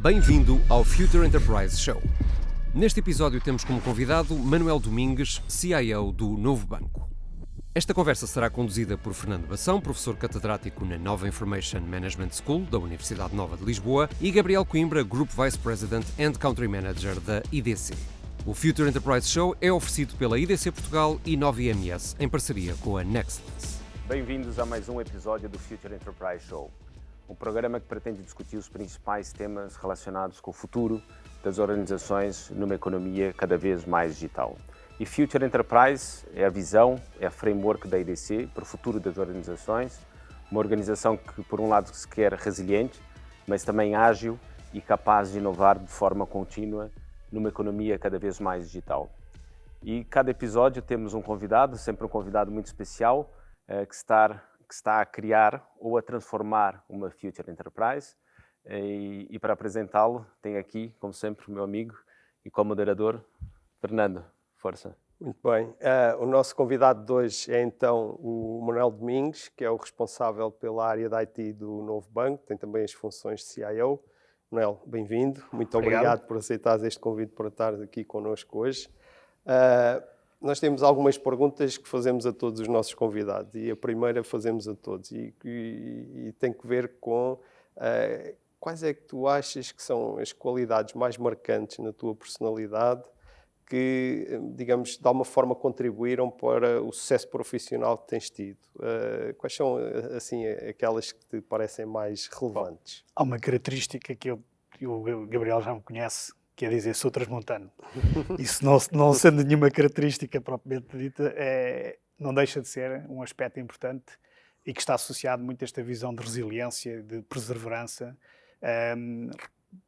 Bem-vindo ao Future Enterprise Show. Neste episódio temos como convidado Manuel Domingues, CIO do Novo Banco. Esta conversa será conduzida por Fernando Bação, professor catedrático na Nova Information Management School da Universidade Nova de Lisboa, e Gabriel Coimbra, Group Vice President and Country Manager da IDC. O Future Enterprise Show é oferecido pela IDC Portugal e Nova IMS, em parceria com a Nextless. Bem-vindos a mais um episódio do Future Enterprise Show, um programa que pretende discutir os principais temas relacionados com o futuro das organizações numa economia cada vez mais digital. E Future Enterprise é a visão, é a framework da IDC para o futuro das organizações, uma organização que, por um lado, se quer resiliente, mas também ágil e capaz de inovar de forma contínua numa economia cada vez mais digital. E cada episódio temos um convidado, sempre um convidado muito especial, que está a criar ou a transformar uma Future Enterprise. E para apresentá-lo, tenho aqui, como sempre, o meu amigo e co-moderador, Fernando. Força. Muito bem. O nosso convidado de hoje é então o Manuel Domingues, que é o responsável pela área da IT do Novo Banco, tem também as funções de CIO. Manuel, bem-vindo. Muito obrigado por aceitares este convite para estar aqui connosco hoje. Nós temos algumas perguntas que fazemos a todos os nossos convidados e a primeira fazemos a todos e tem que ver com quais é que tu achas que são as qualidades mais marcantes na tua personalidade que, digamos, de alguma forma contribuíram para o sucesso profissional que tens tido. Quais são, assim, aquelas que te parecem mais relevantes? Há uma característica que o Gabriel já me conhece, que é dizer, sou transmontano. Isso não sendo nenhuma característica propriamente dita, não deixa de ser um aspecto importante e que está associado muito a esta visão de resiliência, de perseverança.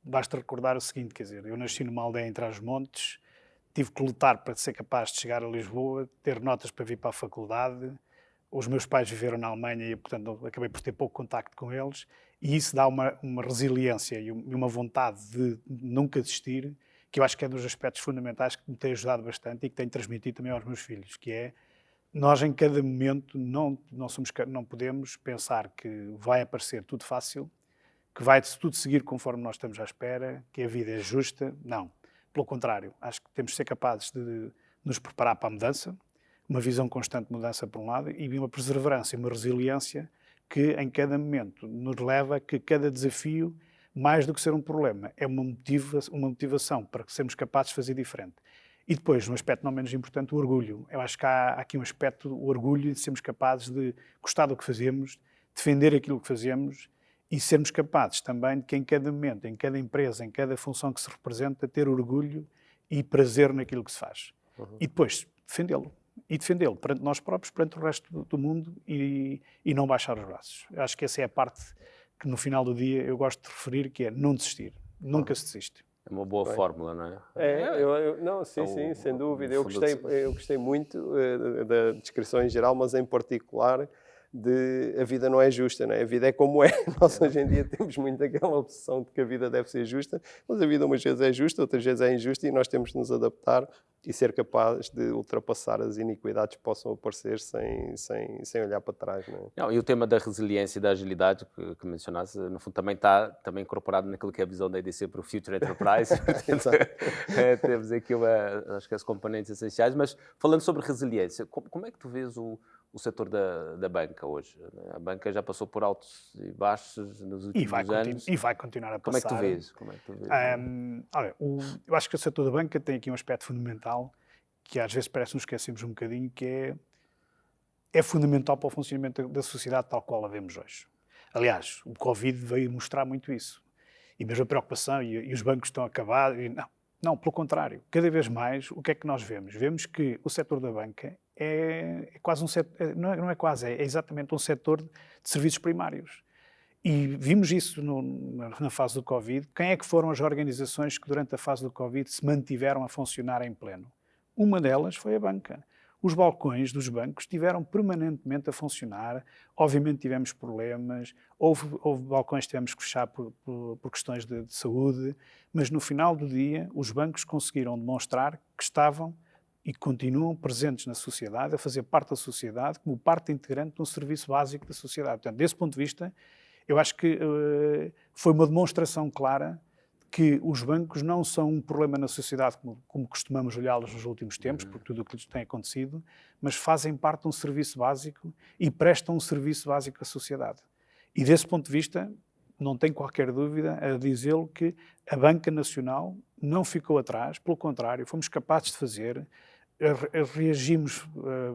Basta recordar o seguinte, quer dizer, eu nasci numa aldeia em Trás-os-Montes, tive que lutar para ser capaz de chegar a Lisboa, ter notas para vir para a faculdade. Os meus pais viveram na Alemanha e, portanto, acabei por ter pouco contacto com eles. E isso dá uma resiliência e uma vontade de nunca desistir, que eu acho que é um dos aspectos fundamentais que me tem ajudado bastante e que tenho transmitido também aos meus filhos, que é, nós em cada momento não podemos pensar que vai aparecer tudo fácil, que vai tudo seguir conforme nós estamos à espera, que a vida é justa. Não. Pelo contrário, acho que temos de ser capazes de nos preparar para a mudança, uma visão constante de mudança por um lado e uma perseverança e uma resiliência que em cada momento nos leva a que cada desafio, mais do que ser um problema, é uma motivação para sermos capazes de fazer diferente. E depois, um aspecto não menos importante, o orgulho. Eu acho que há aqui um aspecto, o orgulho de sermos capazes de gostar do que fazemos, defender aquilo que fazemos e sermos capazes também de que em cada momento, em cada empresa, em cada função que se representa, ter orgulho e prazer naquilo que se faz. E depois defendê-lo. E defendê-lo perante nós próprios, perante o resto do mundo e não baixar os braços. Eu acho que essa é a parte que no final do dia eu gosto de referir, que é não desistir. Nunca se desiste. É uma boa fórmula, não é? Sim, sem dúvida. Eu gostei muito da descrição em geral, mas em particular a vida não é justa, não é? A vida é como é. Nós hoje em dia temos muito aquela obsessão de que a vida deve ser justa, mas a vida umas vezes é justa, outras vezes é injusta e nós temos de nos adaptar e ser capazes de ultrapassar as iniquidades que possam aparecer sem olhar para trás. Não é? E o tema da resiliência e da agilidade que mencionaste, no fundo, também está incorporado naquilo que é a visão da IDC para o Future Enterprise. Temos aqui, acho que as componentes essenciais, mas falando sobre resiliência, como é que tu vês o setor da banca hoje? A banca já passou por altos e baixos nos últimos anos. E vai continuar a passar. Como é que tu vês? Olha, eu acho que o setor da banca tem aqui um aspecto fundamental que às vezes parece que nos esquecemos um bocadinho, que é fundamental para o funcionamento da sociedade tal qual a vemos hoje. Aliás, o Covid veio mostrar muito isso. E mesmo a preocupação, e os bancos estão a acabar. Não, pelo contrário. Cada vez mais, o que é que nós vemos? Vemos que o setor da banca é quase um setor, não é quase, é exatamente um setor de serviços primários. E vimos isso na fase do Covid. Quem é que foram as organizações que durante a fase do Covid se mantiveram a funcionar em pleno? Uma delas foi a banca. Os balcões dos bancos estiveram permanentemente a funcionar. Obviamente tivemos problemas, houve balcões que tivemos que fechar por questões de saúde, mas no final do dia os bancos conseguiram demonstrar que estavam e continuam presentes na sociedade, a fazer parte da sociedade, como parte integrante de um serviço básico da sociedade. Portanto, desse ponto de vista, eu acho que foi uma demonstração clara que os bancos não são um problema na sociedade como costumamos olhá-los nos últimos tempos, por tudo o que lhes tem acontecido, mas fazem parte de um serviço básico e prestam um serviço básico à sociedade. E desse ponto de vista, não tenho qualquer dúvida a dizê-lo que a Banca Nacional não ficou atrás, pelo contrário, fomos capazes de fazer, reagimos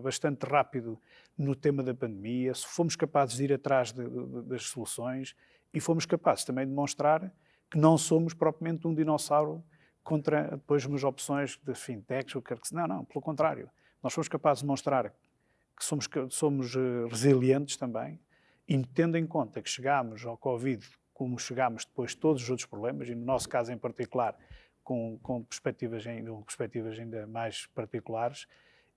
bastante rápido no tema da pandemia, fomos capazes de ir atrás das soluções e fomos capazes também de demonstrar que não somos propriamente um dinossauro contra depois umas opções de fintechs, ou quer que seja. Não, pelo contrário. Nós fomos capazes de mostrar que somos resilientes também, e tendo em conta que chegámos ao Covid como chegámos depois de todos os outros problemas, e no nosso caso em particular, com perspectivas ainda mais particulares,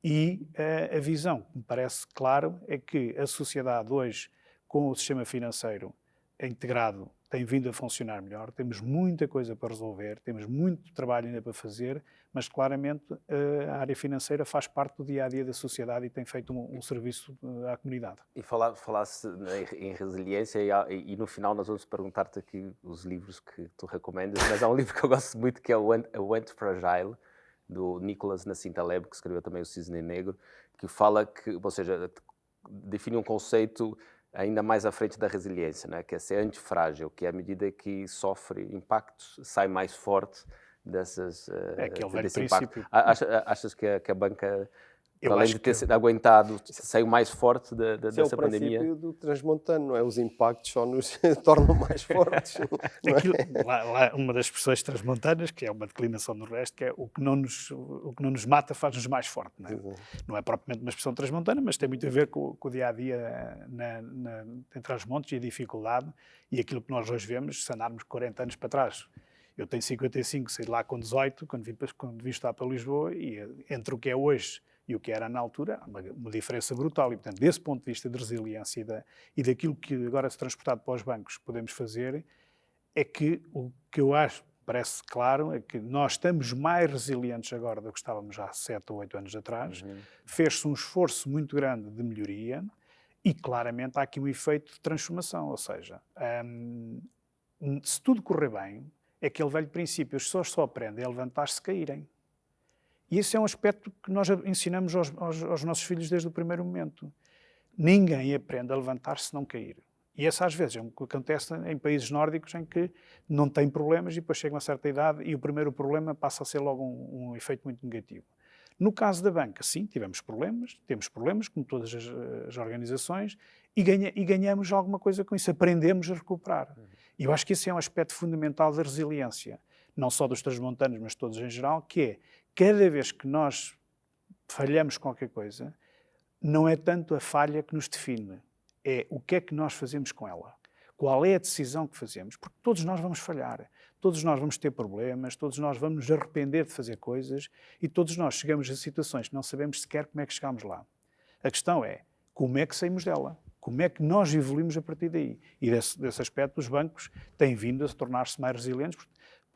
e a visão que me parece claro é que a sociedade hoje, com o sistema financeiro integrado, tem vindo a funcionar melhor, temos muita coisa para resolver, temos muito trabalho ainda para fazer, mas claramente a área financeira faz parte do dia-a-dia da sociedade e tem feito um serviço à comunidade. E falasse em resiliência e no final nós vamos perguntar-te aqui os livros que tu recomendas, mas há um livro que eu gosto muito que é o Anti-Fragile, do Nicholas Nassim Taleb, que escreveu também o Cisne Negro, que fala que, ou seja, define um conceito ainda mais à frente da resiliência, né? Que é ser antifrágil, que é à medida que sofre impactos, sai mais forte desse impacto. Achas que a banca, além de ter sido aguentado, saiu mais forte dessa pandemia? É o princípio do transmontano, não é? Os impactos só nos tornam mais fortes. Uma das expressões transmontanas, que é uma declinação do resto, que é o que não nos mata faz-nos mais forte. Não é? Não é propriamente uma expressão transmontana, mas tem muito a ver com o dia-a-dia entre os montes e a dificuldade e aquilo que nós hoje vemos, se andarmos 40 anos para trás. Eu tenho 55, saí de lá com 18, quando vim estar para Lisboa, e entre o que é hoje e o que era na altura, há uma diferença brutal. E, portanto, desse ponto de vista de resiliência e daquilo que agora se transportado para os bancos podemos fazer, é que o que eu acho, parece claro, é que nós estamos mais resilientes agora do que estávamos há 7 ou 8 anos atrás. Fez-se um esforço muito grande de melhoria e, claramente, há aqui um efeito de transformação. Ou seja, se tudo correr bem, é aquele velho princípio, as pessoas só aprendem a levantar-se se caírem. E esse é um aspecto que nós ensinamos aos nossos filhos desde o primeiro momento. Ninguém aprende a levantar-se se não cair. E esse às vezes é o que acontece em países nórdicos em que não têm problemas e depois chegam a certa idade e o primeiro problema passa a ser logo um efeito muito negativo. No caso da banca, sim, temos problemas como todas as organizações e ganhamos alguma coisa com isso, aprendemos a recuperar. E eu acho que esse é um aspecto fundamental da resiliência, não só dos transmontanos, mas todos em geral, que é, cada vez que nós falhamos qualquer coisa, não é tanto a falha que nos define, é o que é que nós fazemos com ela. Qual é a decisão que fazemos? Porque todos nós vamos falhar, todos nós vamos ter problemas, todos nós vamos nos arrepender de fazer coisas e todos nós chegamos a situações que não sabemos sequer como é que chegámos lá. A questão é, como é que saímos dela? Como é que nós evoluímos a partir daí? E desse aspecto os bancos têm vindo a tornar-se mais resilientes,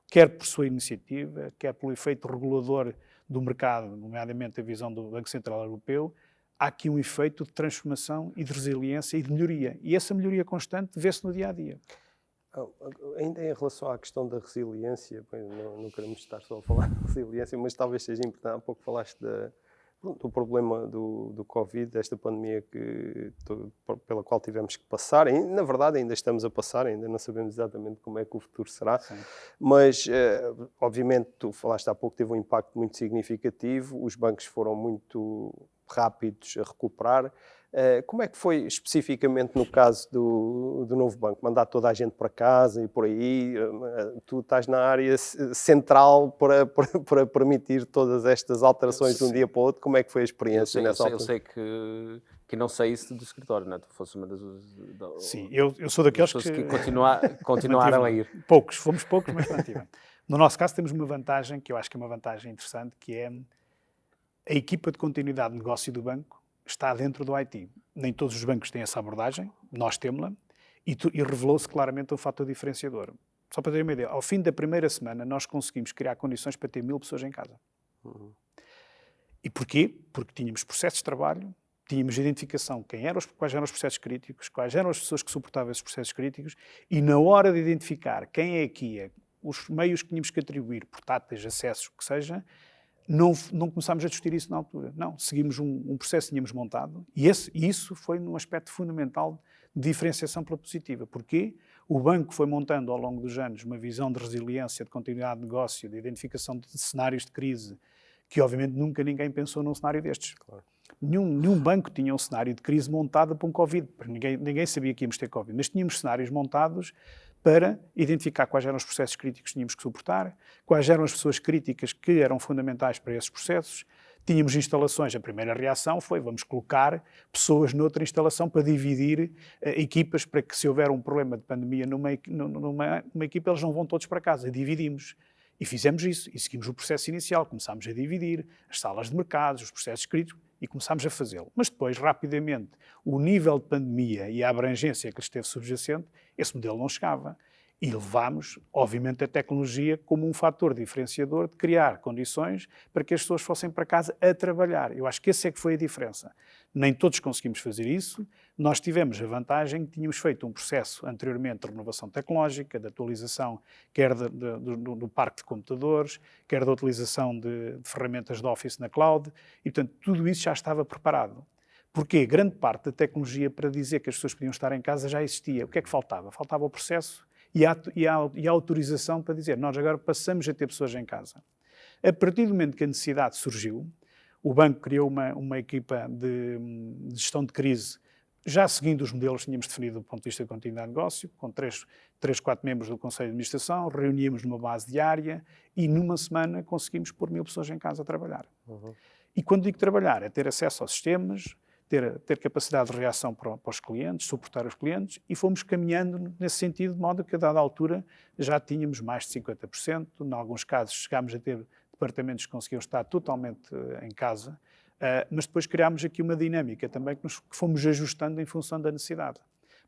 quer por sua iniciativa, quer pelo efeito regulador do mercado, nomeadamente a visão do Banco Central Europeu. Há aqui um efeito de transformação e de resiliência e de melhoria. E essa melhoria constante vê-se no dia-a-dia. Ainda em relação à questão da resiliência, não queremos estar só a falar de resiliência, mas talvez seja importante. Há pouco falaste do problema do Covid, desta pandemia pela qual tivemos que passar. E, na verdade, ainda estamos a passar, ainda não sabemos exatamente como é que o futuro será. Sim. Mas, obviamente, tu falaste há pouco, teve um impacto muito significativo, os bancos foram muito rápidos a recuperar. Como é que foi especificamente no caso do Novo Banco? Mandar toda a gente para casa e por aí? Tu estás na área central para permitir todas estas alterações de um dia para o outro. Como é que foi a experiência nessa altura? Eu sei que não saíste do escritório, não é? Tu fosse uma das... Sim, eu sou daqueles que continuaram a ir. Fomos poucos, mas mantivemos. No nosso caso temos uma vantagem, que eu acho que é uma vantagem interessante, que é a equipa de continuidade de negócio do banco está dentro do IT. Nem todos os bancos têm essa abordagem, nós temos-la, e revelou-se claramente um fator diferenciador. Só para ter uma ideia, ao fim da primeira semana nós conseguimos criar condições para ter 1000 pessoas em casa. E porquê? Porque tínhamos processos de trabalho, tínhamos identificação de quais eram os processos críticos, quais eram as pessoas que suportavam esses processos críticos, e na hora de identificar quem é que ia os meios que tínhamos que atribuir, portáteis, acessos, o que seja, não começámos a discutir isso na altura. Não, seguimos um processo que tínhamos montado e isso foi um aspecto fundamental de diferenciação pela positiva. Porquê? O banco foi montando ao longo dos anos uma visão de resiliência, de continuidade de negócio, de identificação de cenários de crise, que obviamente nunca ninguém pensou num cenário destes. Claro. Nenhum banco tinha um cenário de crise montado para um Covid, porque ninguém sabia que íamos ter Covid, mas tínhamos cenários montados para identificar quais eram os processos críticos que tínhamos que suportar, quais eram as pessoas críticas que eram fundamentais para esses processos. Tínhamos instalações, a primeira reação foi vamos colocar pessoas noutra instalação para dividir equipas, para que se houver um problema de pandemia numa equipa, eles não vão todos para casa, dividimos. E fizemos isso, e seguimos o processo inicial, começámos a dividir as salas de mercados, os processos críticos, e começámos a fazê-lo. Mas depois, rapidamente, o nível de pandemia e a abrangência que lhe esteve subjacente, esse modelo não chegava. E levámos, obviamente, a tecnologia como um fator diferenciador de criar condições para que as pessoas fossem para casa a trabalhar. Eu acho que essa é que foi a diferença. Nem todos conseguimos fazer isso. Nós tivemos a vantagem que tínhamos feito um processo anteriormente de renovação tecnológica, de atualização, quer do parque de computadores, quer da utilização de ferramentas de Office na cloud, e, portanto, tudo isso já estava preparado. Porque grande parte da tecnologia para dizer que as pessoas podiam estar em casa já existia. O que é que faltava? Faltava o processo e a autorização para dizer nós agora passamos a ter pessoas em casa. A partir do momento que a necessidade surgiu, o banco criou uma equipa de gestão de crise, já seguindo os modelos que tínhamos definido do ponto de vista de continuidade de negócio, com 4 membros do Conselho de Administração, reuníamos numa base diária e numa semana conseguimos pôr 1000 pessoas em casa a trabalhar. Uhum. E quando digo trabalhar, é ter acesso aos sistemas, ter capacidade de reação para os clientes, suportar os clientes, e fomos caminhando nesse sentido, de modo que a dada altura já tínhamos mais de 50%, em alguns casos chegámos a ter departamentos que conseguiam estar totalmente em casa, mas depois criámos aqui uma dinâmica também que fomos ajustando em função da necessidade.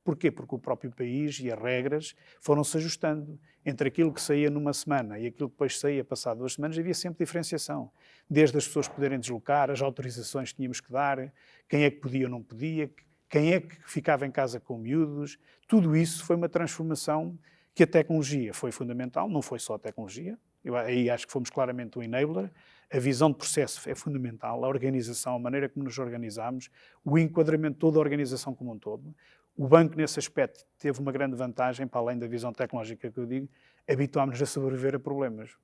Porquê? Porque o próprio país e as regras foram-se ajustando. Entre aquilo que saía numa semana e aquilo que depois saía passado 2 semanas, havia sempre diferenciação. Desde as pessoas poderem deslocar, as autorizações que tínhamos que dar, quem é que podia ou não podia, quem é que ficava em casa com miúdos. Tudo isso foi uma transformação que a tecnologia foi fundamental, não foi só a tecnologia. Aí acho que fomos claramente um enabler. A visão de processo é fundamental, a organização, a maneira como nos organizamos, o enquadramento de toda a organização como um todo. O banco, nesse aspecto, teve uma grande vantagem, para além da visão tecnológica que eu digo, habituámos-nos a sobreviver a problemas.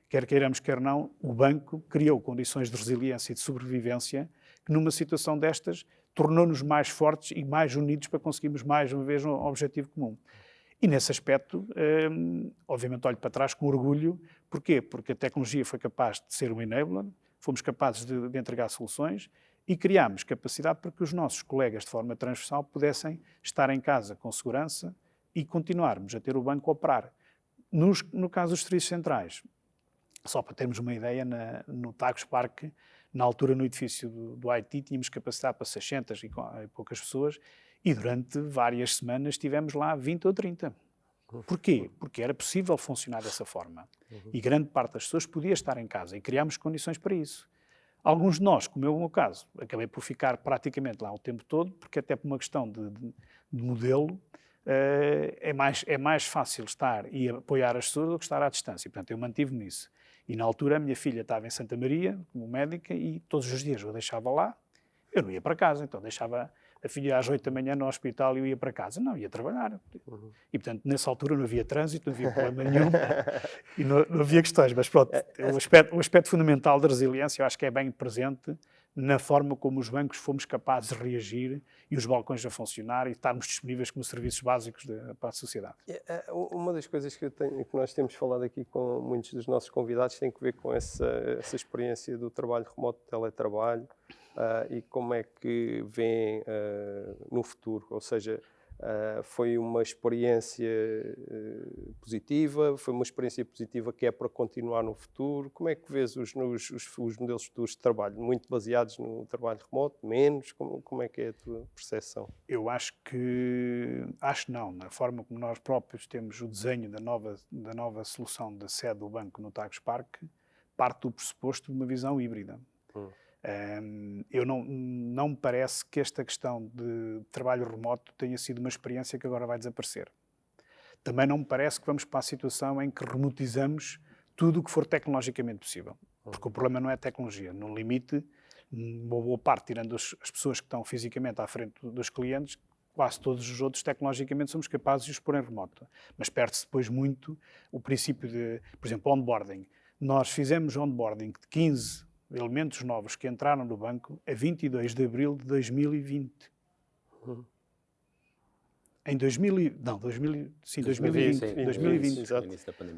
Quer queiramos, quer não, o banco criou condições de resiliência e de sobrevivência que, numa situação destas, tornou-nos mais fortes e mais unidos para conseguirmos, mais uma vez, um objetivo comum. E, nesse aspecto, obviamente, olho para trás com orgulho. Porquê? Porque a tecnologia foi capaz de ser um enabler, fomos capazes de entregar soluções, e criámos capacidade para que os nossos colegas, de forma transversal, pudessem estar em casa com segurança e continuarmos a ter o banco a operar. No caso dos serviços centrais, só para termos uma ideia, no Tagus Park, na altura no edifício do IT, tínhamos capacidade para 600 e poucas pessoas, e durante várias semanas tivemos lá 20 ou 30. Porquê? Porque era possível funcionar dessa forma. E grande parte das pessoas podia estar em casa, e criámos condições para isso. Alguns de nós, como é o meu caso, acabei por ficar praticamente lá o tempo todo, porque até por uma questão de modelo, é mais fácil estar e apoiar as pessoas do que estar à distância. Portanto, eu mantive-me nisso. E na altura a minha filha estava em Santa Maria, como médica, e todos os dias eu a deixava lá. Eu não ia para casa, então deixava a filha às 8 da manhã no hospital e eu ia para casa. Não, ia trabalhar. E, portanto, nessa altura não havia trânsito, não havia problema nenhum e não havia questões. Mas pronto, o aspecto fundamental da resiliência eu acho que é bem presente na forma como os bancos fomos capazes de reagir e os balcões a funcionar e estarmos disponíveis como serviços básicos para a sociedade. Uma das coisas que nós temos falado aqui com muitos dos nossos convidados tem que ver com essa experiência do trabalho remoto, do teletrabalho, e como é que vêem no futuro, ou seja, foi uma experiência positiva, foi uma experiência positiva que é para continuar no futuro. Como é que vês os modelos futuros de trabalho? Muito baseados no trabalho remoto? Menos? Como é que é a tua percepção? Eu acho não. Na forma como nós próprios temos o desenho da nova solução da sede do banco no Tagus Park, parte do pressuposto de uma visão híbrida. Eu não me parece que esta questão de trabalho remoto tenha sido uma experiência que agora vai desaparecer. também não me parece que vamos para a situação em que remotizamos tudo o que for tecnologicamente possível. Porque o problema não é a tecnologia. No limite, uma boa parte, tirando as pessoas que estão fisicamente à frente dos clientes, quase todos os outros, tecnologicamente, somos capazes de os pôr em remoto. Mas perde-se depois muito o princípio de, por exemplo, onboarding. Nós fizemos onboarding de 15 elementos novos que entraram no banco a 22 de abril de 2020. Em 2020, 2020,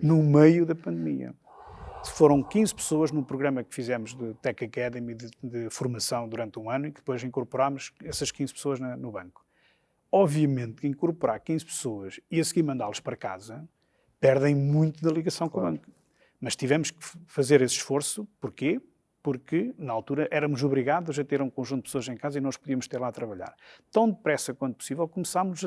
no meio da pandemia. Foram 15 pessoas num programa que fizemos de Tech Academy, de formação durante um ano, e que depois incorporámos essas 15 pessoas no banco. Obviamente que incorporar 15 pessoas e a seguir mandá-los para casa, perdem muito da ligação com o banco. Mas tivemos que fazer esse esforço. Porquê? Porque, na altura, éramos obrigados a ter um conjunto de pessoas em casa e não os podíamos ter lá a trabalhar. Tão depressa quanto possível, começámos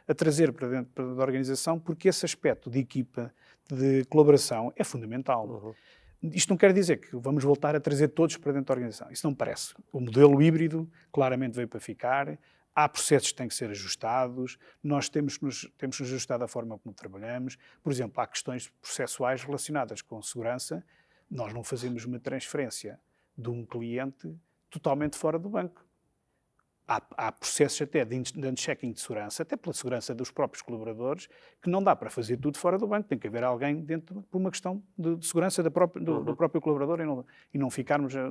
a trazer para dentro da organização, porque esse aspecto de equipa, de colaboração, é fundamental. Isto não quer dizer que vamos voltar a trazer todos para dentro da organização. Isso não me parece. O modelo híbrido claramente veio para ficar. Há processos que têm que ser ajustados, nós temos que nos ajustar da forma como trabalhamos. Por exemplo, há questões processuais relacionadas com segurança. Nós não fazemos uma transferência de um cliente totalmente fora do banco. Há processos até de unchecking de segurança, até pela segurança dos próprios colaboradores, que não dá para fazer tudo fora do banco. Tem que haver alguém dentro por uma questão de segurança do próprio colaborador e não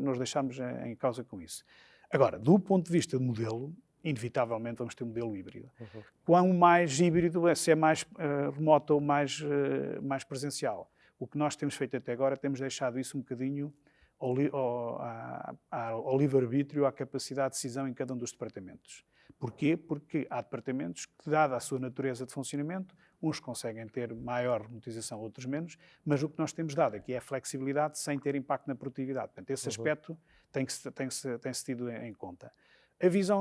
nos deixarmos em causa com isso. Agora, do ponto de vista de modelo, inevitavelmente vamos ter um modelo híbrido. Quão mais híbrido é, se é mais remoto ou mais presencial. O que nós temos feito até agora, temos deixado isso um bocadinho ao livre-arbítrio, à capacidade de decisão em cada um dos departamentos. Porquê? Porque há departamentos que, dada a sua natureza de funcionamento, uns conseguem ter maior remotização, outros menos, mas o que nós temos dado aqui é a flexibilidade sem ter impacto na produtividade. Portanto, esse aspecto tem-se tido em conta. A visão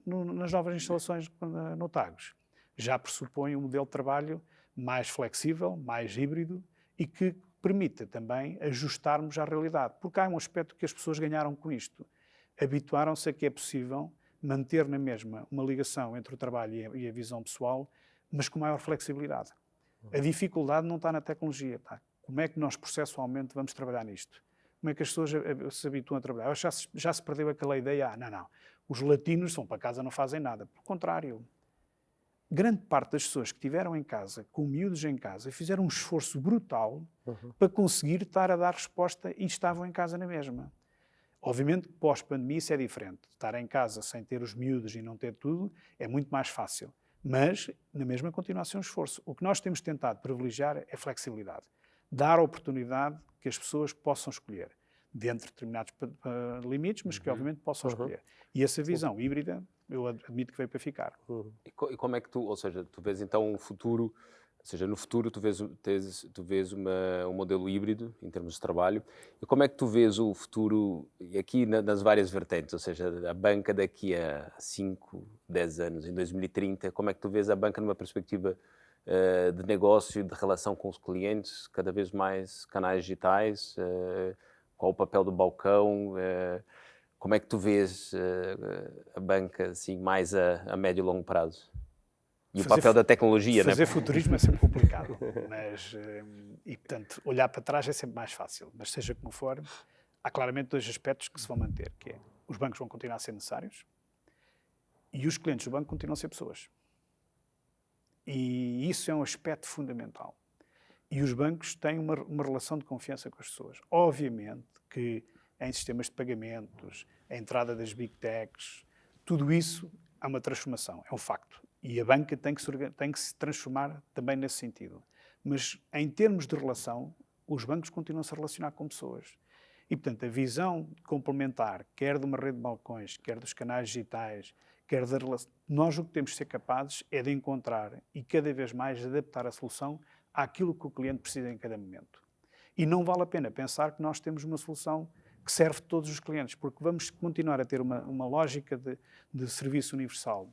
nas novas instalações no Tagus já pressupõe um modelo de trabalho mais flexível, mais híbrido e que permita também ajustarmos à realidade. Porque há um aspecto que as pessoas ganharam com isto. Habituaram-se a que é possível manter na mesma uma ligação entre o trabalho e a visão pessoal, mas com maior flexibilidade. A dificuldade não está na tecnologia. Tá? Como é que nós processualmente vamos trabalhar nisto? Como é que as pessoas se habituam a trabalhar? Já se perdeu aquela ideia, não, os latinos vão para casa, não fazem nada. Pelo contrário. Grande parte das pessoas que estiveram em casa, com miúdos em casa, fizeram um esforço brutal para conseguir estar a dar resposta e estavam em casa na mesma. Obviamente, pós-pandemia isso é diferente. Estar em casa sem ter os miúdos e não ter tudo é muito mais fácil. Mas, na mesma, continua a ser um esforço. O que nós temos tentado privilegiar é flexibilidade. Dar a oportunidade que as pessoas possam escolher, dentro de determinados limites, mas que obviamente possam escolher. E essa visão híbrida, eu admito que veio para ficar. E como é que tu vês então um futuro, ou seja, no futuro tu vês um modelo híbrido em termos de trabalho, e como é que tu vês o futuro, e aqui nas várias vertentes, ou seja, a banca daqui a 5, 10 anos, em 2030, como é que tu vês a banca numa perspectiva de negócio, de relação com os clientes, cada vez mais canais digitais, qual o papel do balcão, como é que tu vês a banca assim, mais a médio e longo prazo? E o papel da tecnologia, fazer futurismo é sempre complicado, mas, e portanto, olhar para trás é sempre mais fácil, mas seja como for, há claramente dois aspectos que se vão manter, que é, os bancos vão continuar a ser necessários e os clientes do banco continuam a ser pessoas. E isso é um aspecto fundamental. E os bancos têm uma relação de confiança com as pessoas. Obviamente que em sistemas de pagamentos, a entrada das big techs, tudo isso há uma transformação, é um facto. E a banca tem que se transformar também nesse sentido. Mas em termos de relação, os bancos continuam a se relacionar com pessoas. E, portanto, a visão complementar, quer de uma rede de balcões, quer dos canais digitais, quer da relação, nós o que temos de ser capazes é de encontrar e cada vez mais adaptar a solução àquilo que o cliente precisa em cada momento. E não vale a pena pensar que nós temos uma solução que serve a todos os clientes, porque vamos continuar a ter uma lógica de serviço universal,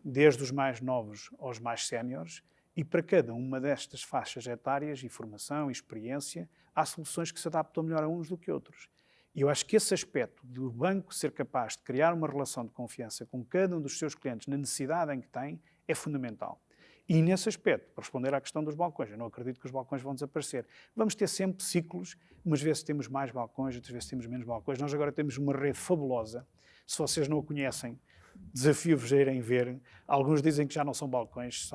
desde os mais novos aos mais séniores, e para cada uma destas faixas etárias, informação e experiência, há soluções que se adaptam melhor a uns do que outros. E eu acho que esse aspecto do banco ser capaz de criar uma relação de confiança com cada um dos seus clientes na necessidade em que tem é fundamental. E nesse aspecto, para responder à questão dos balcões, eu não acredito que os balcões vão desaparecer. Vamos ter sempre ciclos, umas vezes temos mais balcões, outras vezes temos menos balcões. Nós agora temos uma rede fabulosa. Se vocês não a conhecem, desafio-vos a irem ver. Alguns dizem que já não são balcões,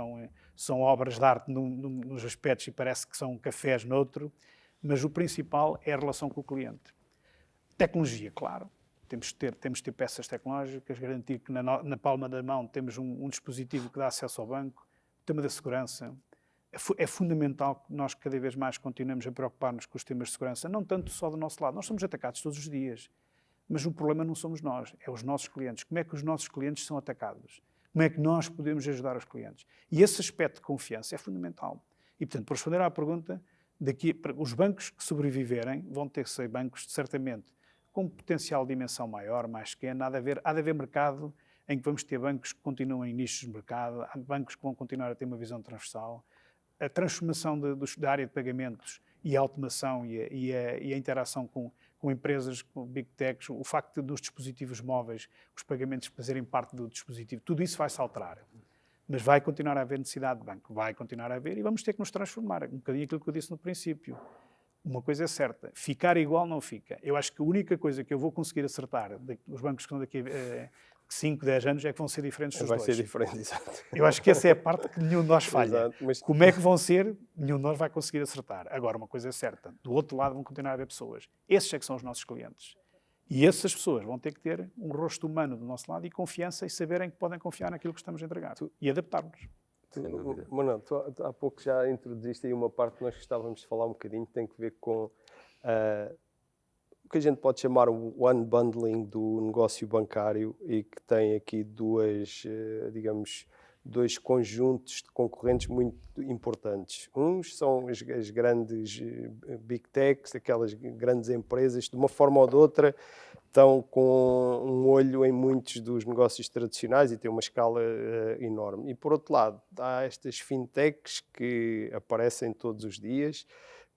são obras de arte nos aspectos e parece que são cafés noutro, mas o principal é a relação com o cliente. Tecnologia, claro. Temos de ter peças tecnológicas, garantir que na palma da mão temos um dispositivo que dá acesso ao banco. O tema da segurança. É fundamental que nós cada vez mais continuemos a preocupar-nos com os temas de segurança, não tanto só do nosso lado. Nós somos atacados todos os dias, mas o problema não somos nós, é os nossos clientes. Como é que os nossos clientes são atacados? Como é que nós podemos ajudar os clientes? E esse aspecto de confiança é fundamental. E, portanto, para responder à pergunta, os bancos que sobreviverem vão ter que ser bancos, certamente, com potencial de dimensão maior, mais pequeno. Há de haver mercado em que vamos ter bancos que continuam em nichos de mercado, há bancos que vão continuar a ter uma visão transversal. A transformação da área de pagamentos e a automação e a interação com empresas, com Big Techs, o facto dos dispositivos móveis, os pagamentos fazerem parte do dispositivo, tudo isso vai se alterar. Mas vai continuar a haver necessidade de banco, vai continuar a haver e vamos ter que nos transformar. Um bocadinho aquilo que eu disse no princípio. Uma coisa é certa, ficar igual não fica. Eu acho que a única coisa que eu vou conseguir acertar, os bancos que estão daqui a 5, 10 anos, é que vão ser diferentes dos dois. Vai ser diferente, exato. Eu acho que essa é a parte que nenhum de nós falha. Exato, mas... Como é que vão ser, nenhum de nós vai conseguir acertar. Agora, uma coisa é certa, do outro lado vão continuar a haver pessoas. Esses é que são os nossos clientes. E essas pessoas vão ter que ter um rosto humano do nosso lado e confiança e saberem que podem confiar naquilo que estamos a entregar. E adaptar-nos. Manuel, tu há pouco já introduziste aí uma parte que nós gostávamos de falar um bocadinho, que tem que ver com o que a gente pode chamar o unbundling do negócio bancário e que tem aqui dois conjuntos de concorrentes muito importantes. Uns são as grandes Big Techs, aquelas grandes empresas, de uma forma ou de outra, estão com um olho em muitos dos negócios tradicionais e têm uma escala enorme. E, por outro lado, há estas fintechs que aparecem todos os dias,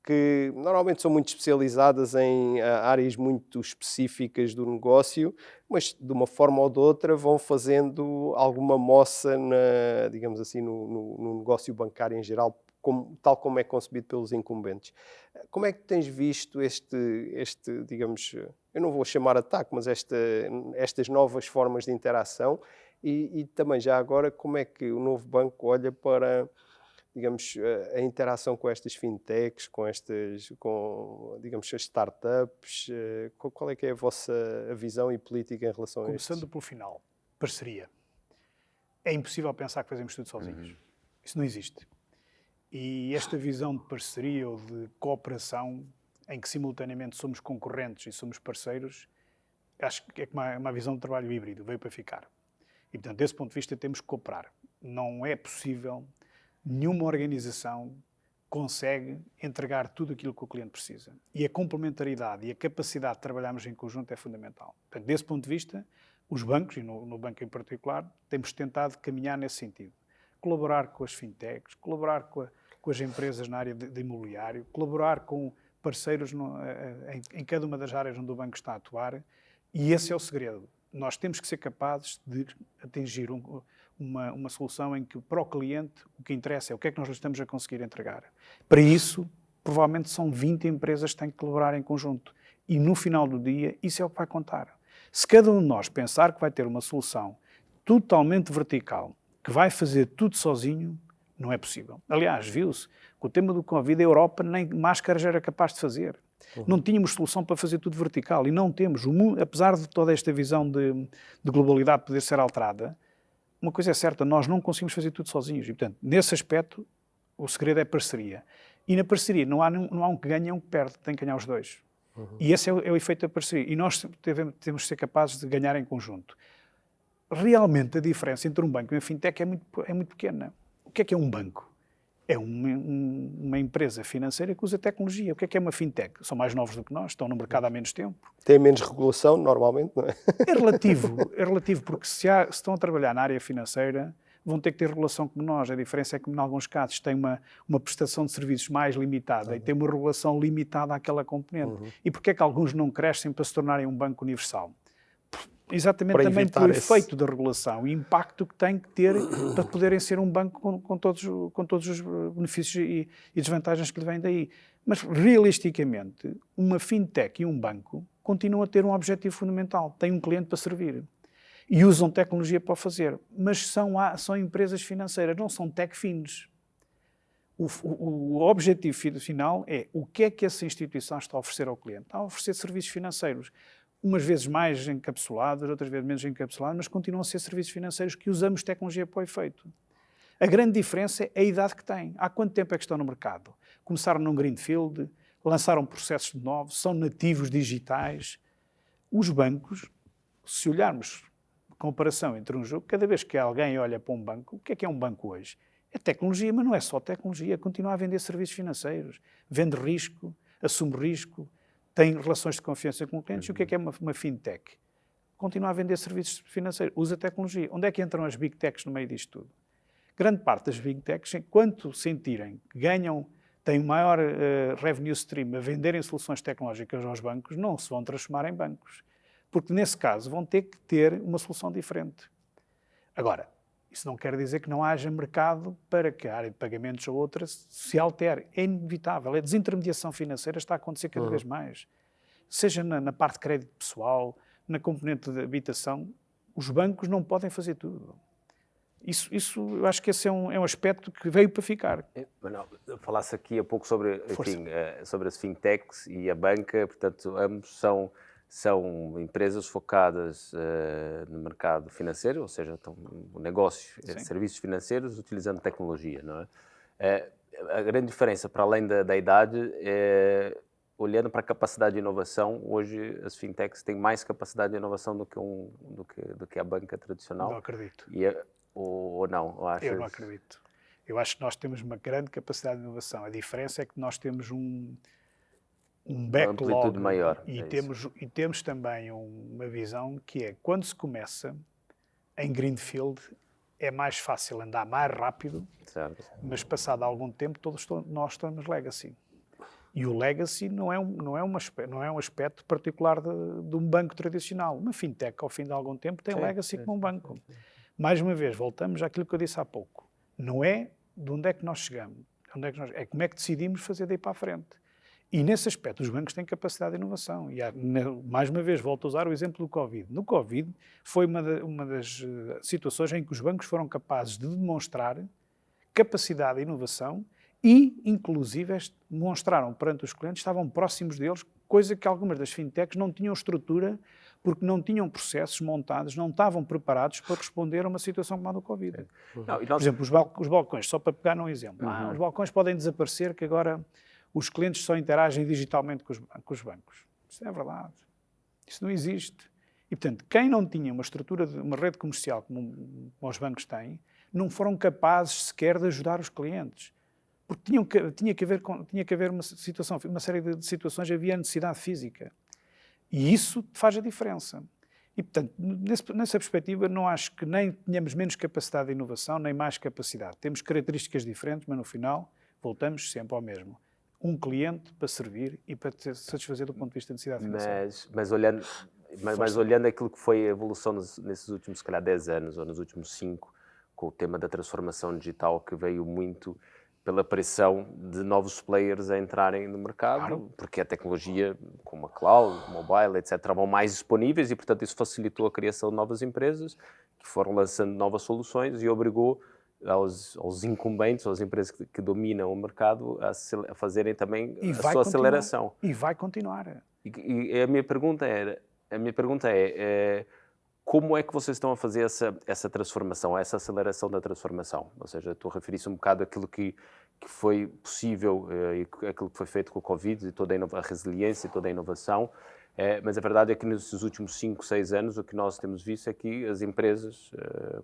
que normalmente são muito especializadas em áreas muito específicas do negócio, mas de uma forma ou de outra vão fazendo alguma moça, digamos assim, no negócio bancário em geral, tal como é concebido pelos incumbentes. Como é que tens visto este digamos, eu não vou chamar ataque, mas estas novas formas de interação e também já agora como é que o novo banco olha para, digamos, a interação com estas fintechs, digamos, as startups? Qual é que é a vossa visão e política em relação a isso? Começando pelo final, parceria. É impossível pensar que fazemos tudo sozinhos. Isso não existe. E esta visão de parceria ou de cooperação, em que simultaneamente somos concorrentes e somos parceiros, acho que é uma visão de trabalho híbrido, veio para ficar. E, portanto, desse ponto de vista, temos que cooperar. Não é possível, nenhuma organização consegue entregar tudo aquilo que o cliente precisa. E a complementaridade e a capacidade de trabalharmos em conjunto é fundamental. Portanto, desse ponto de vista, os bancos, e no banco em particular, temos tentado caminhar nesse sentido. Colaborar com as fintechs, colaborar com as empresas na área de imobiliário, colaborar com parceiros em cada uma das áreas onde o banco está a atuar, e esse é o segredo. Nós temos que ser capazes de atingir uma solução em que, para o cliente, o que interessa é o que é que nós lhe estamos a conseguir entregar. Para isso, provavelmente são 20 empresas que têm que colaborar em conjunto. E, no final do dia, isso é o que vai contar. Se cada um de nós pensar que vai ter uma solução totalmente vertical, que vai fazer tudo sozinho, não é possível. Aliás, viu-se, com o tema do Covid, a Europa nem máscaras era capaz de fazer. Não tínhamos solução para fazer tudo vertical e não temos. O mundo, apesar de toda esta visão de globalidade poder ser alterada, uma coisa é certa, nós não conseguimos fazer tudo sozinhos. E, portanto, nesse aspecto, o segredo é parceria. E na parceria não há um que ganha e um que perde, tem que ganhar os dois. E esse é o efeito da parceria. E nós temos de ser capazes de ganhar em conjunto. Realmente a diferença entre um banco e uma fintech é muito pequena. O que é um banco? É uma empresa financeira que usa tecnologia. O que é uma fintech? São mais novos do que nós, estão no mercado há menos tempo. Tem menos regulação, normalmente, não é? É relativo, porque se estão a trabalhar na área financeira, vão ter que ter regulação como nós. A diferença é que, em alguns casos, tem uma prestação de serviços mais limitada e tem uma regulação limitada àquela componente. E porquê é que alguns não crescem para se tornarem um banco universal? Exatamente, também pelo efeito da regulação e impacto que tem que ter para poderem ser um banco com todos os benefícios e desvantagens que lhe vêm daí. Mas, realisticamente, uma fintech e um banco continuam a ter um objetivo fundamental. Têm um cliente para servir. E usam tecnologia para o fazer. Mas são empresas financeiras, não são tech-fins. O objetivo final é o que é que essa instituição está a oferecer ao cliente. Está a oferecer serviços financeiros, umas vezes mais encapsulados, outras vezes menos encapsulados, mas continuam a ser serviços financeiros que usamos tecnologia para o efeito. A grande diferença é a idade que têm. Há quanto tempo é que estão no mercado? Começaram num greenfield, lançaram processos novos, são nativos digitais. Os bancos, se olharmos a comparação entre um jogo, cada vez que alguém olha para um banco, o que é um banco hoje? É tecnologia, mas não é só tecnologia. Continua a vender serviços financeiros, vende risco, assume risco, tem relações de confiança com clientes. E o que é uma fintech? Continua a vender serviços financeiros, usa tecnologia. Onde é que entram as big techs no meio disto tudo? Grande parte das big techs, enquanto sentirem que têm maior revenue stream a venderem soluções tecnológicas aos bancos, não se vão transformar em bancos. Porque, nesse caso, vão ter que ter uma solução diferente. Agora, isso não quer dizer que não haja mercado para que a área de pagamentos ou outra se altere. É inevitável. A desintermediação financeira está a acontecer cada vez mais. Seja na parte de crédito pessoal, na componente de habitação, os bancos não podem fazer tudo. Isso eu acho que esse é um aspecto que veio para ficar. Manuel, falasse aqui há pouco sobre, enfim, sobre as fintechs e a banca, portanto, ambos são empresas focadas no mercado financeiro, ou seja, o negócio, serviços financeiros utilizando tecnologia, não é? A grande diferença, para além da idade, é, olhando para a capacidade de inovação, hoje as fintechs têm mais capacidade de inovação do que a banca tradicional. Não acredito. Ou não? Eu não acredito. Eu acho que nós temos uma grande capacidade de inovação. A diferença é que nós temos um backlog maior, e temos também uma visão que é, quando se começa em greenfield, é mais fácil andar mais rápido, certo. Mas passado algum tempo nós estamos legacy. E o legacy não é um aspecto particular de um banco tradicional. Uma fintech, ao fim de algum tempo, tem legacy como um banco. Mais uma vez, voltamos àquilo que eu disse há pouco. Não é de onde é que nós chegamos, é como é que decidimos fazer daí para a frente. E nesse aspecto os bancos têm capacidade de inovação. E mais uma vez volto a usar o exemplo do Covid. No Covid foi uma das situações em que os bancos foram capazes de demonstrar capacidade de inovação e, inclusive, demonstraram perante os clientes, estavam próximos deles, coisa que algumas das fintechs não tinham estrutura porque não tinham processos montados, não estavam preparados para responder a uma situação como a do Covid. Por exemplo, os balcões, só para pegar num exemplo. Os balcões podem desaparecer, que agora os clientes só interagem digitalmente com os bancos. Isso não é verdade. Isso não existe. E, portanto, quem não tinha uma estrutura, uma rede comercial como os bancos têm, não foram capazes sequer de ajudar os clientes. Porque tinha que haver uma série de situações, havia necessidade física. E isso faz a diferença. E, portanto, nessa perspectiva, não acho que nem tenhamos menos capacidade de inovação, nem mais capacidade. Temos características diferentes, mas no final voltamos sempre ao mesmo. Um cliente para servir e para satisfazer do ponto de vista da necessidade financeira. Mas olhando aquilo que foi a evolução nesses últimos, se calhar, 10 anos, ou nos últimos 5, com o tema da transformação digital, que veio muito pela pressão de novos players a entrarem no mercado, porque a tecnologia, como a cloud, mobile, etc., estavam mais disponíveis e, portanto, isso facilitou a criação de novas empresas que foram lançando novas soluções e obrigou aos incumbentes, às empresas que dominam o mercado, a fazerem também a sua aceleração. E vai continuar. E a minha pergunta é como é que vocês estão a fazer essa transformação, essa aceleração da transformação? Ou seja, estou a referir-se um bocado àquilo que foi possível e aquilo que foi feito com o Covid, e toda a resiliência e toda a inovação, mas a verdade é que nesses últimos 5, 6 anos o que nós temos visto é que as empresas,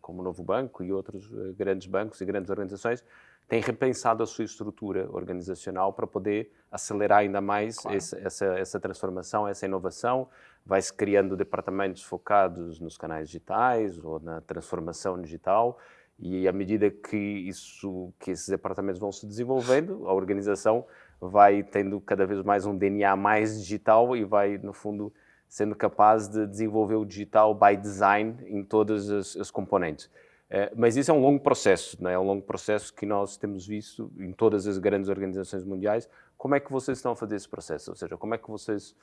como o Novo Banco e outros grandes bancos e grandes organizações, têm repensado a sua estrutura organizacional para poder acelerar ainda mais essa transformação, essa inovação. Vai-se criando departamentos focados nos canais digitais ou na transformação digital e à medida que esses departamentos vão se desenvolvendo, a organização vai tendo cada vez mais um DNA mais digital e vai, no fundo, sendo capaz de desenvolver o digital by design em todas as componentes. Mas isso é um longo processo, não é? É um longo processo que nós temos visto em todas as grandes organizações mundiais. Como é que vocês estão a fazer esse processo? Ou seja, como é que vocês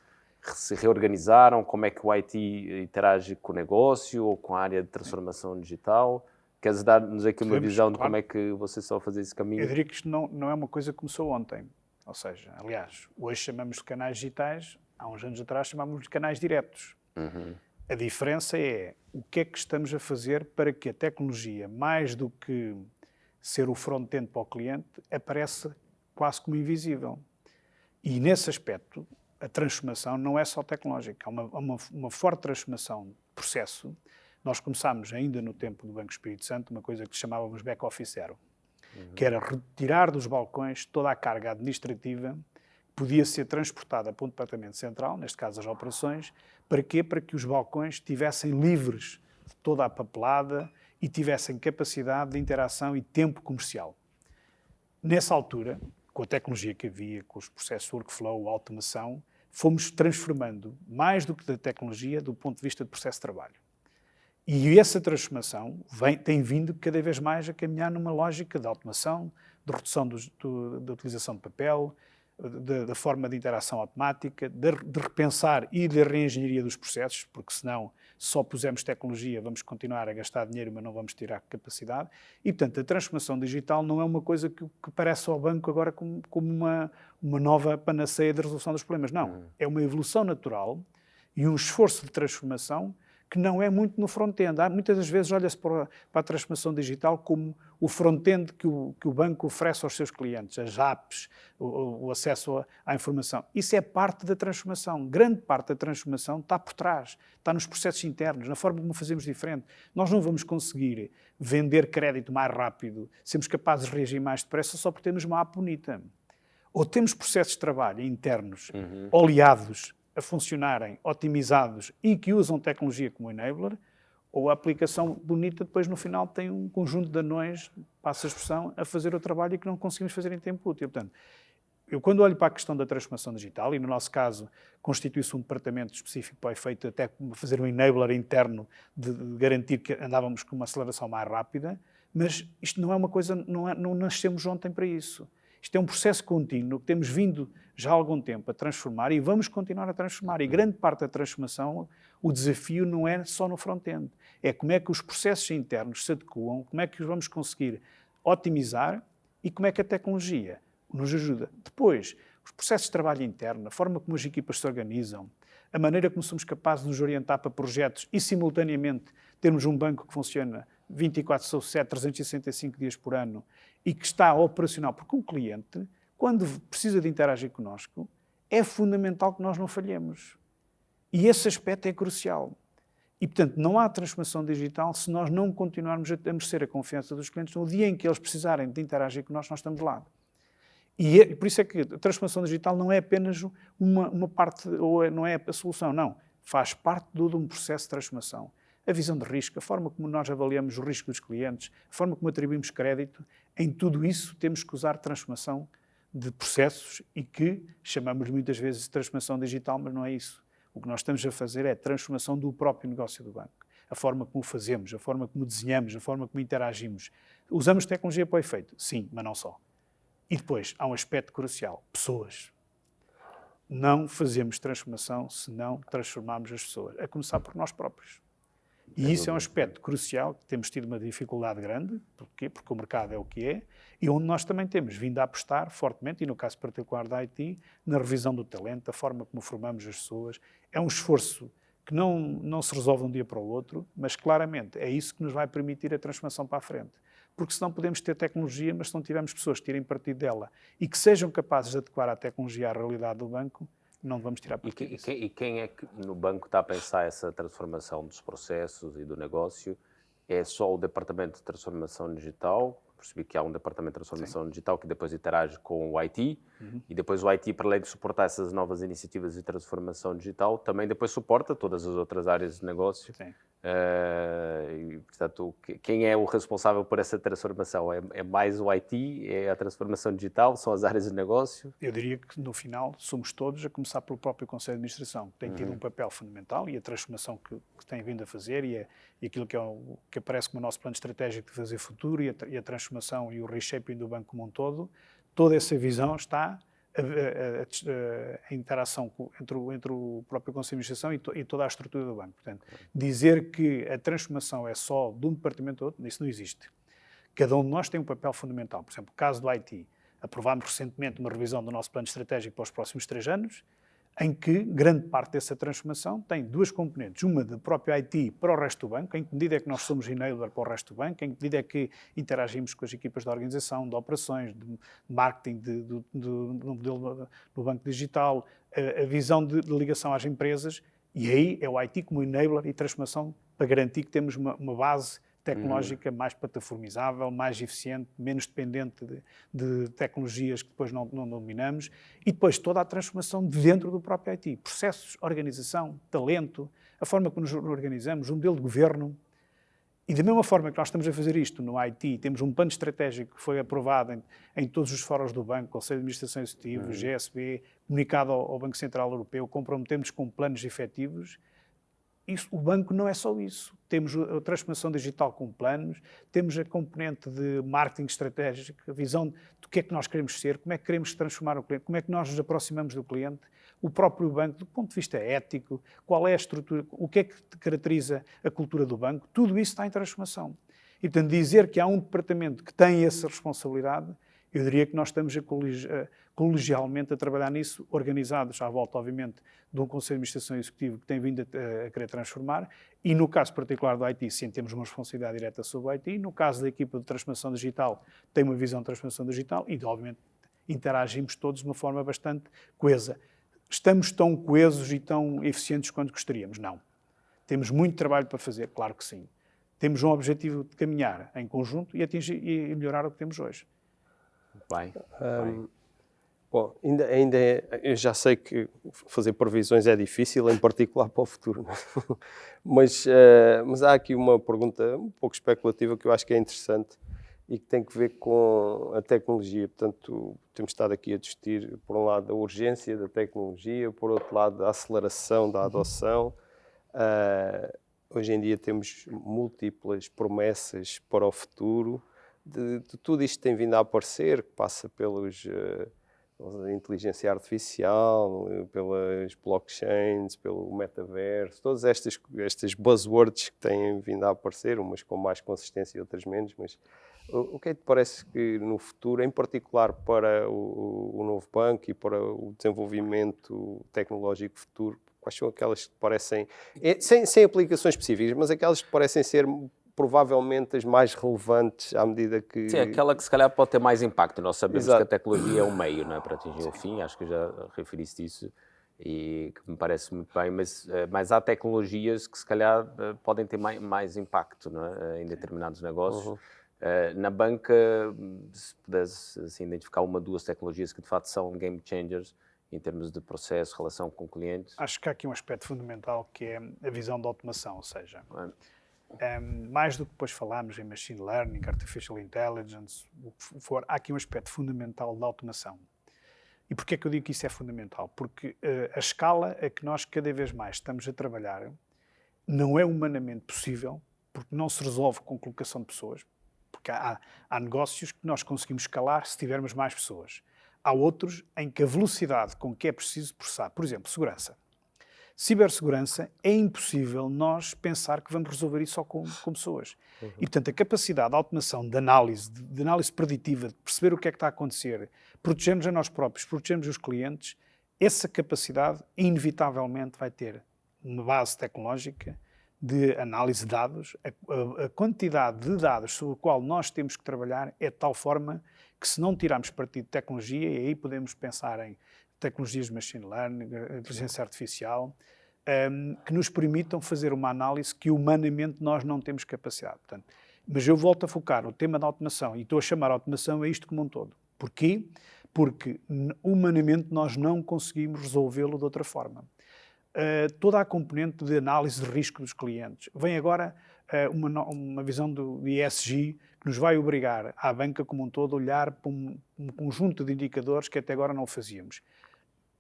se reorganizaram? Como é que o IT interage com o negócio ou com a área de transformação digital? Queres dar-nos aqui uma visão de como é que vocês estão a fazer esse caminho? Eu diria que isto não é uma coisa que começou ontem. Ou seja, aliás, hoje chamamos de canais digitais, há uns anos atrás chamávamos de canais diretos. A diferença é o que é que estamos a fazer para que a tecnologia, mais do que ser o front-end para o cliente, apareça quase como invisível. E nesse aspecto, a transformação não é só tecnológica, há uma forte transformação de processo. Nós começámos ainda no tempo do Banco Espírito Santo uma coisa que chamávamos back-office zero, que era retirar dos balcões toda a carga administrativa que podia ser transportada para um departamento central, neste caso as operações. Para quê? Para que os balcões estivessem livres de toda a papelada e tivessem capacidade de interação e tempo comercial. Nessa altura, com a tecnologia que havia, com os processos workflow, automação, fomos transformando mais do que da tecnologia do ponto de vista de processo de trabalho. E essa transformação tem vindo cada vez mais a caminhar numa lógica de automação, de redução da utilização de papel, da forma de interação automática, de repensar e de reengenharia dos processos, porque senão só pusemos tecnologia, vamos continuar a gastar dinheiro, mas não vamos tirar capacidade. E, portanto, a transformação digital não é uma coisa que parece ao banco agora como uma nova panaceia de resolução dos problemas. Não, é uma evolução natural e um esforço de transformação que não é muito no front-end. Muitas das vezes olha-se para a transformação digital como o front-end que o banco oferece aos seus clientes, as apps, o acesso à informação. Isso é parte da transformação. Grande parte da transformação está por trás, está nos processos internos, na forma como fazemos diferente. Nós não vamos conseguir vender crédito mais rápido, sermos capazes de reagir mais depressa só porque temos uma app bonita. Ou temos processos de trabalho internos oleados, a funcionarem, otimizados e que usam tecnologia como enabler, ou a aplicação bonita depois no final tem um conjunto de anões, passa a expressão, a fazer o trabalho e que não conseguimos fazer em tempo útil. Portanto, eu quando olho para a questão da transformação digital, e no nosso caso constitui-se um departamento específico para o efeito até fazer um enabler interno de garantir que andávamos com uma aceleração mais rápida, mas isto não é uma coisa, não nascemos ontem para isso. Isto é um processo contínuo que temos vindo já há algum tempo a transformar e vamos continuar a transformar. E grande parte da transformação, o desafio não é só no front-end. É como é que os processos internos se adequam, como é que os vamos conseguir otimizar e como é que a tecnologia nos ajuda. Depois, os processos de trabalho interno, a forma como as equipas se organizam, a maneira como somos capazes de nos orientar para projetos e, simultaneamente, termos um banco que funciona 24/7, 365 dias por ano e que está operacional, porque o cliente, quando precisa de interagir connosco, é fundamental que nós não falhemos. E esse aspecto é crucial. E, portanto, não há transformação digital se nós não continuarmos a merecer a confiança dos clientes. No dia em que eles precisarem de interagir connosco, nós estamos de lado. E por isso é que a transformação digital não é apenas uma parte, ou não é a solução, não. Faz parte de um processo de transformação. A visão de risco, a forma como nós avaliamos o risco dos clientes, a forma como atribuímos crédito, em tudo isso temos que usar transformação de processos e que chamamos muitas vezes de transformação digital, mas não é isso. O que nós estamos a fazer é a transformação do próprio negócio do banco. A forma como o fazemos, a forma como desenhamos, a forma como interagimos. Usamos tecnologia para o efeito? Sim, mas não só. E depois, há um aspecto crucial, pessoas. Não fazemos transformação se não transformarmos as pessoas, a começar por nós próprios. E isso é um aspecto crucial, que temos tido uma dificuldade grande, porquê? Porque o mercado é o que é, e onde nós também temos vindo a apostar fortemente, e no caso particular da IT, na revisão do talento, da forma como formamos as pessoas. É um esforço que não se resolve de um dia para o outro, mas claramente é isso que nos vai permitir a transformação para a frente. Porque senão podemos ter tecnologia, mas se não tivermos pessoas que tirem partido dela e que sejam capazes de adequar a tecnologia à realidade do banco, não vamos tirar partido disso. E quem é que no banco está a pensar essa transformação dos processos e do negócio? É só o departamento de transformação digital? percebi que há um departamento de transformação digital que depois interage com o IT, e depois o IT, para além de suportar essas novas iniciativas de transformação digital, também depois suporta todas as outras áreas de negócio. Sim. E, portanto, quem é o responsável por essa transformação? É mais o IT? É a transformação digital? São as áreas de negócio? Eu diria que, no final, somos todos, a começar pelo próprio Conselho de Administração, que tem tido um papel fundamental, e a transformação que tem vindo a fazer, e aquilo que aparece como o nosso plano estratégico de fazer futuro, e a transformação e o reshaping do banco como um todo, toda essa visão está a interação entre o próprio Conselho de Administração e toda a estrutura do banco. Portanto, dizer que a transformação é só de um departamento ao outro, isso não existe. Cada um de nós tem um papel fundamental. Por exemplo, o caso do IT. Aprovámos recentemente uma revisão do nosso plano estratégico para os próximos 3 anos, em que grande parte dessa transformação tem 2 componentes. Uma do próprio IT para o resto do banco, em que medida é que nós somos enabler para o resto do banco, em que medida é que interagimos com as equipas de organização, de operações, de marketing, do modelo do banco digital, a visão de ligação às empresas, e aí é o IT como enabler e transformação para garantir que temos uma base tecnológica mais plataformizável, mais eficiente, menos dependente de tecnologias que depois não dominamos, e depois toda a transformação de dentro do próprio IT. Processos, organização, talento, a forma como nos organizamos, o modelo de governo. E da mesma forma que nós estamos a fazer isto no IT, temos um plano estratégico que foi aprovado em todos os fóruns do Banco, Conselho de Administração Executivo, GSB, comunicado ao Banco Central Europeu, comprometemos com planos efetivos. O banco não é só isso. Temos a transformação digital com planos, temos a componente de marketing estratégico, a visão do que é que nós queremos ser, como é que queremos transformar o cliente, como é que nós nos aproximamos do cliente, o próprio banco, do ponto de vista ético, qual é a estrutura, o que é que caracteriza a cultura do banco, tudo isso está em transformação. E, portanto, dizer que há um departamento que tem essa responsabilidade, eu diria que nós estamos colegialmente a trabalhar nisso, organizados à volta, obviamente, de um Conselho de Administração Executivo que tem vindo a querer transformar, e no caso particular do IT, sim, temos uma responsabilidade direta sobre o IT, no caso da equipa de transformação digital, tem uma visão de transformação digital e, obviamente, interagimos todos de uma forma bastante coesa. Estamos tão coesos e tão eficientes quanto gostaríamos? Não. Temos muito trabalho para fazer, claro que sim. Temos um objetivo de caminhar em conjunto e atingir e melhorar o que temos hoje. Bem. Bom, eu já sei que fazer previsões é difícil, em particular para o futuro, mas há aqui uma pergunta um pouco especulativa que eu acho que é interessante e que tem que ver com a tecnologia. Portanto, temos estado aqui a discutir, por um lado, a urgência da tecnologia, por outro lado, a aceleração da adoção. Hoje em dia temos múltiplas promessas para o futuro. De tudo isto tem vindo a aparecer, que passa pela inteligência artificial, pelas blockchains, pelo metaverso, todas estas buzzwords que têm vindo a aparecer, umas com mais consistência e outras menos, mas o que é que te parece que no futuro, em particular para o novo banco e para o desenvolvimento tecnológico futuro, quais são aquelas que parecem, sem aplicações específicas, mas aquelas que parecem ser provavelmente as mais relevantes à medida que... Sim, aquela que se calhar pode ter mais impacto. Nós sabemos Exato. que a tecnologia é um meio, não é, para atingir o fim, acho que já referiste isso e que me parece muito bem, mas há tecnologias que se calhar podem ter mais impacto, não é, em determinados negócios. Na banca, se pudesse assim, identificar 1 ou 2 tecnologias que de facto são game changers em termos de processo, relação com clientes. Acho que há aqui um aspecto fundamental que é a visão da automação, ou seja... mais do que depois falarmos em machine learning, artificial intelligence, o que for, há aqui um aspecto fundamental da automação. E porquê é que eu digo que isso é fundamental? Porque a escala a que nós cada vez mais estamos a trabalhar não é humanamente possível, porque não se resolve com colocação de pessoas, porque há negócios que nós conseguimos escalar se tivermos mais pessoas. Há outros em que a velocidade com que é preciso processar, por exemplo, segurança. Cibersegurança, é impossível nós pensar que vamos resolver isso só com pessoas. E, portanto, a capacidade de automação, de análise preditiva, de perceber o que é que está a acontecer, protegermos a nós próprios, protegermos os clientes, essa capacidade, inevitavelmente, vai ter uma base tecnológica de análise de dados. A quantidade de dados sobre a qual nós temos que trabalhar é de tal forma que, se não tirarmos partido de tecnologia, e aí podemos pensar em tecnologias de machine learning, inteligência artificial, que nos permitam fazer uma análise que humanamente nós não temos capacidade. Portanto, Mas eu volto a focar o tema da automação e estou a chamar a automação a isto como um todo. Porquê? Porque humanamente nós não conseguimos resolvê-lo de outra forma. Toda a componente de análise de risco dos clientes. Vem agora uma visão do ESG que nos vai obrigar à banca como um todo a olhar para um conjunto de indicadores que até agora não fazíamos.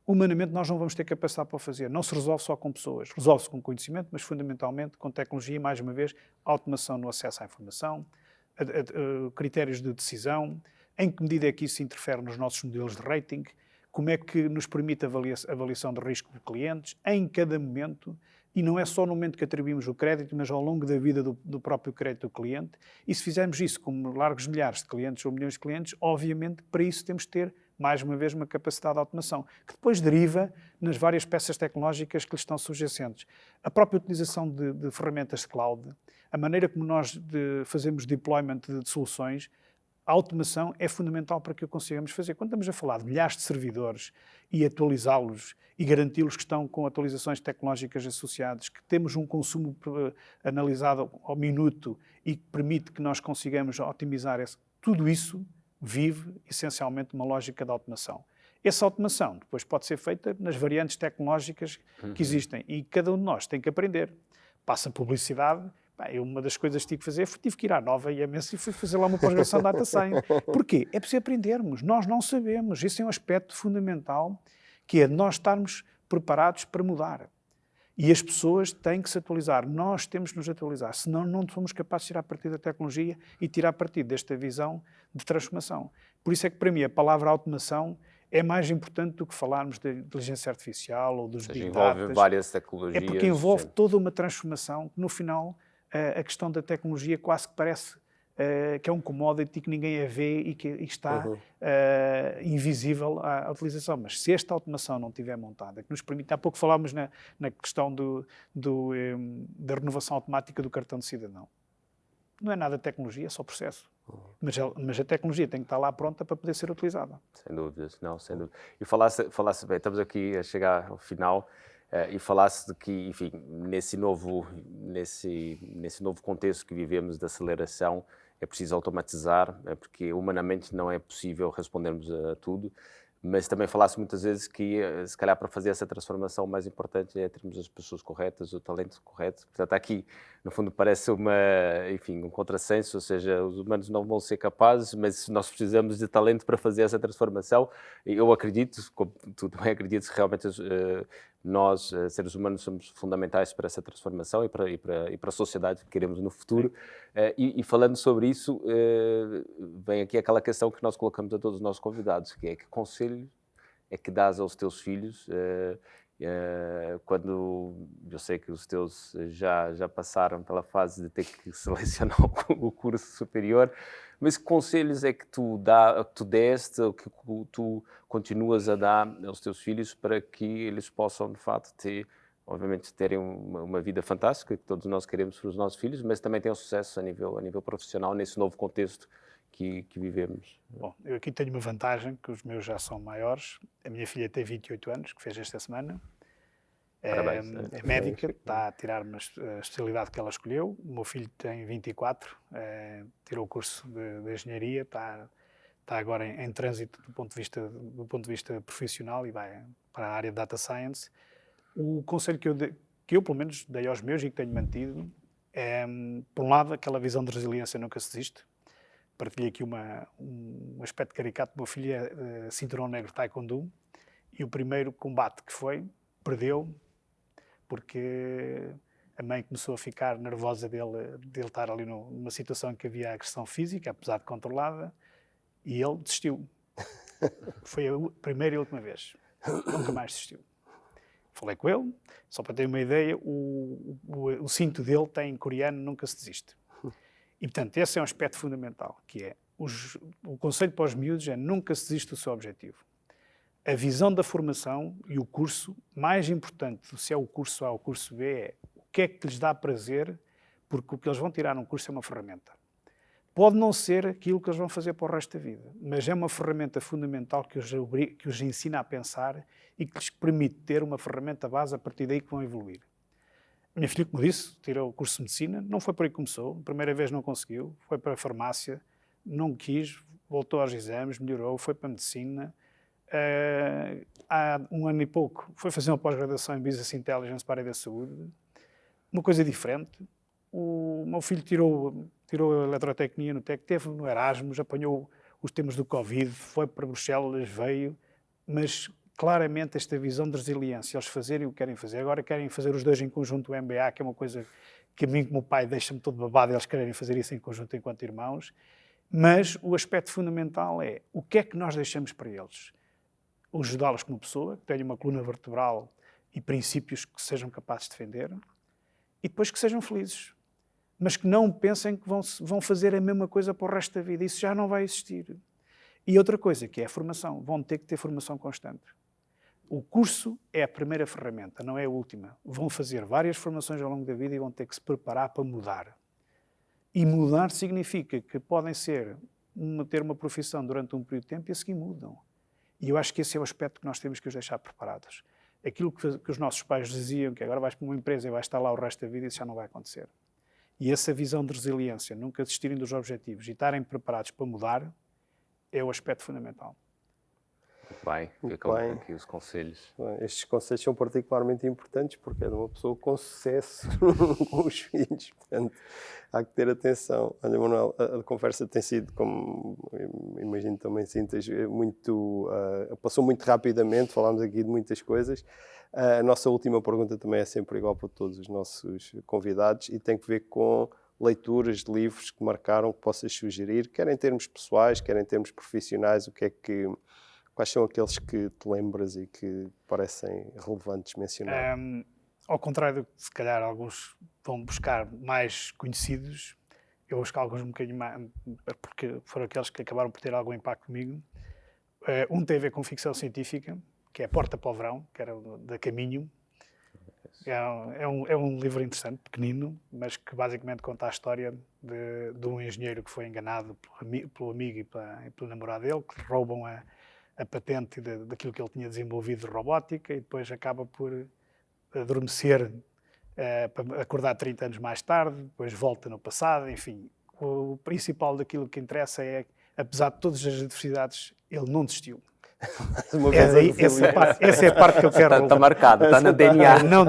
Humanamente nós não vamos ter capacidade para o fazer. Não se resolve só com pessoas. Resolve-se com conhecimento, mas fundamentalmente com tecnologia e, mais uma vez, automação no acesso à informação, critérios de decisão, em que medida é que isso interfere nos nossos modelos de rating, como é que nos permite a avaliação de risco de clientes em cada momento, e não é só no momento que atribuímos o crédito, mas ao longo da vida do próprio crédito do cliente. E se fizermos isso com largos milhares de clientes ou milhões de clientes, obviamente para isso temos de ter, mais uma vez, uma capacidade de automação, que depois deriva nas várias peças tecnológicas que lhes estão subjacentes. A própria utilização de ferramentas de cloud, a maneira como nós fazemos deployment de soluções, a automação é fundamental para que o consigamos fazer. Quando estamos a falar de milhares de servidores e atualizá-los e garanti-los que estão com atualizações tecnológicas associadas, que temos um consumo analisado ao minuto e que permite que nós consigamos otimizar tudo isso vive essencialmente uma lógica de automação. Essa automação depois pode ser feita nas variantes tecnológicas que existem e cada um de nós tem que aprender. Passa publicidade. Uma das coisas que tive que fazer foi tive que ir à Nova IMS e fui fazer lá uma pós-graduação de Data Science. Porquê? É preciso aprendermos. Nós não sabemos. Esse é um aspecto fundamental, que é nós estarmos preparados para mudar. E as pessoas têm que se atualizar. Nós temos de nos atualizar. Senão não somos capazes de tirar partido da tecnologia e tirar partido desta visão de transformação. Por isso é que, para mim, a palavra automação é mais importante do que falarmos de inteligência artificial ou dos big data. Envolve várias tecnologias. É porque envolve toda uma transformação que, no final, a questão da tecnologia quase que parece que é um commodity que ninguém a vê e que está invisível à utilização. Mas se esta automação não estiver montada, que nos permite... Há pouco falámos na questão da renovação automática do cartão de cidadão. Não é nada de tecnologia, é só processo. Mas a tecnologia tem que estar lá pronta para poder ser utilizada. Sem dúvidas, não, sem dúvida. E falasse bem, estamos aqui a chegar ao final... e falasse de que, enfim, nesse novo contexto que vivemos de aceleração, é preciso automatizar, porque humanamente não é possível respondermos a tudo, mas também falasse muitas vezes que, se calhar, para fazer essa transformação, o mais importante é termos as pessoas corretas, o talento correto. Portanto, aqui, no fundo, parece um contrassenso, ou seja, os humanos não vão ser capazes, mas nós precisamos de talento para fazer essa transformação. Eu acredito, como tu também acreditas, que realmente nós, seres humanos, somos fundamentais para essa transformação e para a sociedade que queremos no futuro. E falando sobre isso, vem aqui aquela questão que nós colocamos a todos os nossos convidados, que é que conselho é que dás aos teus filhos quando eu sei que os teus já passaram pela fase de ter que selecionar o curso superior, mas que conselhos é que tu deste ou que tu continuas a dar aos teus filhos para que eles possam, de fato, obviamente, terem uma vida fantástica, que todos nós queremos para os nossos filhos, mas também tenham sucesso a nível profissional nesse novo contexto que vivemos? Bom, eu aqui tenho uma vantagem, que os meus já são maiores. A minha filha tem 28 anos, que fez esta semana. Parabéns. É médica, está a tirar uma especialidade que ela escolheu. O meu filho tem 24, tirou o curso de engenharia, está agora em trânsito do ponto de vista profissional e vai para a área de Data Science. O conselho que eu pelo menos, dei aos meus e que tenho mantido é, por um lado, aquela visão de resiliência nunca se desiste. Partilhei aqui um aspecto caricato. O meu filho é cinturão negro de Taekwondo e o primeiro combate que foi, perdeu, porque a mãe começou a ficar nervosa dele estar ali numa situação em que havia agressão física, apesar de controlada, e ele desistiu. Foi a primeira e última vez. Nunca mais desistiu. Falei com ele, só para ter uma ideia, o cinto dele tem em coreano, nunca se desiste. E, portanto, esse é um aspecto fundamental, que é o conselho para os miúdos é nunca se desiste do seu objetivo. A visão da formação e o curso, mais importante, se é o curso A ou o curso B, é o que é que lhes dá prazer, porque o que eles vão tirar num curso é uma ferramenta. Pode não ser aquilo que eles vão fazer para o resto da vida, mas é uma ferramenta fundamental que os ensina a pensar e que lhes permite ter uma ferramenta base a partir daí que vão evoluir. minha filha, como disse, tirou o curso de Medicina, não foi por aí que começou, a primeira vez não conseguiu, foi para a farmácia, não quis, voltou aos exames, melhorou, foi para a Medicina. Há 1 ano e pouco foi fazer uma pós-graduação em Business Intelligence para a área da saúde, uma coisa diferente. O meu filho tirou a eletrotecnia no TEC, teve no Erasmus, apanhou os temas do Covid, foi para Bruxelas, veio, mas claramente esta visão de resiliência, eles fazerem o que querem fazer. Agora querem fazer os dois em conjunto o MBA, que é uma coisa que a mim como pai deixa-me todo babado, eles querem fazer isso em conjunto enquanto irmãos, mas o aspecto fundamental é o que é que nós deixamos para eles. Ajudá-los como pessoa, que tenham uma coluna vertebral e princípios que sejam capazes de defender, e depois que sejam felizes. Mas que não pensem que vão fazer a mesma coisa para o resto da vida. Isso já não vai existir. E outra coisa, que é a formação. Vão ter que ter formação constante. O curso é a primeira ferramenta, não é a última. Vão fazer várias formações ao longo da vida e vão ter que se preparar para mudar. E mudar significa que podem ter uma profissão durante um período de tempo e a seguir mudam. E eu acho que esse é o aspecto que nós temos que os deixar preparados. Aquilo que os nossos pais diziam, que agora vais para uma empresa e vais estar lá o resto da vida, isso já não vai acontecer. E essa visão de resiliência, nunca desistirem dos objetivos e estarem preparados para mudar, é o aspecto fundamental. Muito bem, ficam aqui os conselhos. Bem, estes conselhos são particularmente importantes porque é de uma pessoa com sucesso com os filhos, portanto há que ter atenção. Olha, Manuel, a conversa tem sido, como imagino também sintas, passou muito rapidamente, falámos aqui de muitas coisas. A nossa última pergunta também é sempre igual para todos os nossos convidados e tem que ver com leituras de livros que marcaram, que possas sugerir, quer em termos pessoais, quer em termos profissionais, quais são aqueles que te lembras e que parecem relevantes mencionar? Ao contrário do que se calhar alguns vão buscar mais conhecidos, eu vou buscar alguns um bocadinho mais, porque foram aqueles que acabaram por ter algum impacto comigo. Um tem a ver com ficção científica, que é Porta para o Verão, que era da Caminho. É um livro interessante, pequenino, mas que basicamente conta a história de um engenheiro que foi enganado pelo amigo e pelo namorado dele, que roubam a patente daquilo que ele tinha desenvolvido de robótica e depois acaba por adormecer para acordar 30 anos mais tarde, depois volta no passado, enfim. O principal daquilo que interessa é, apesar de todas as adversidades, ele não desistiu. Essa é a parte que eu quero. Está marcado, está no DNA. Não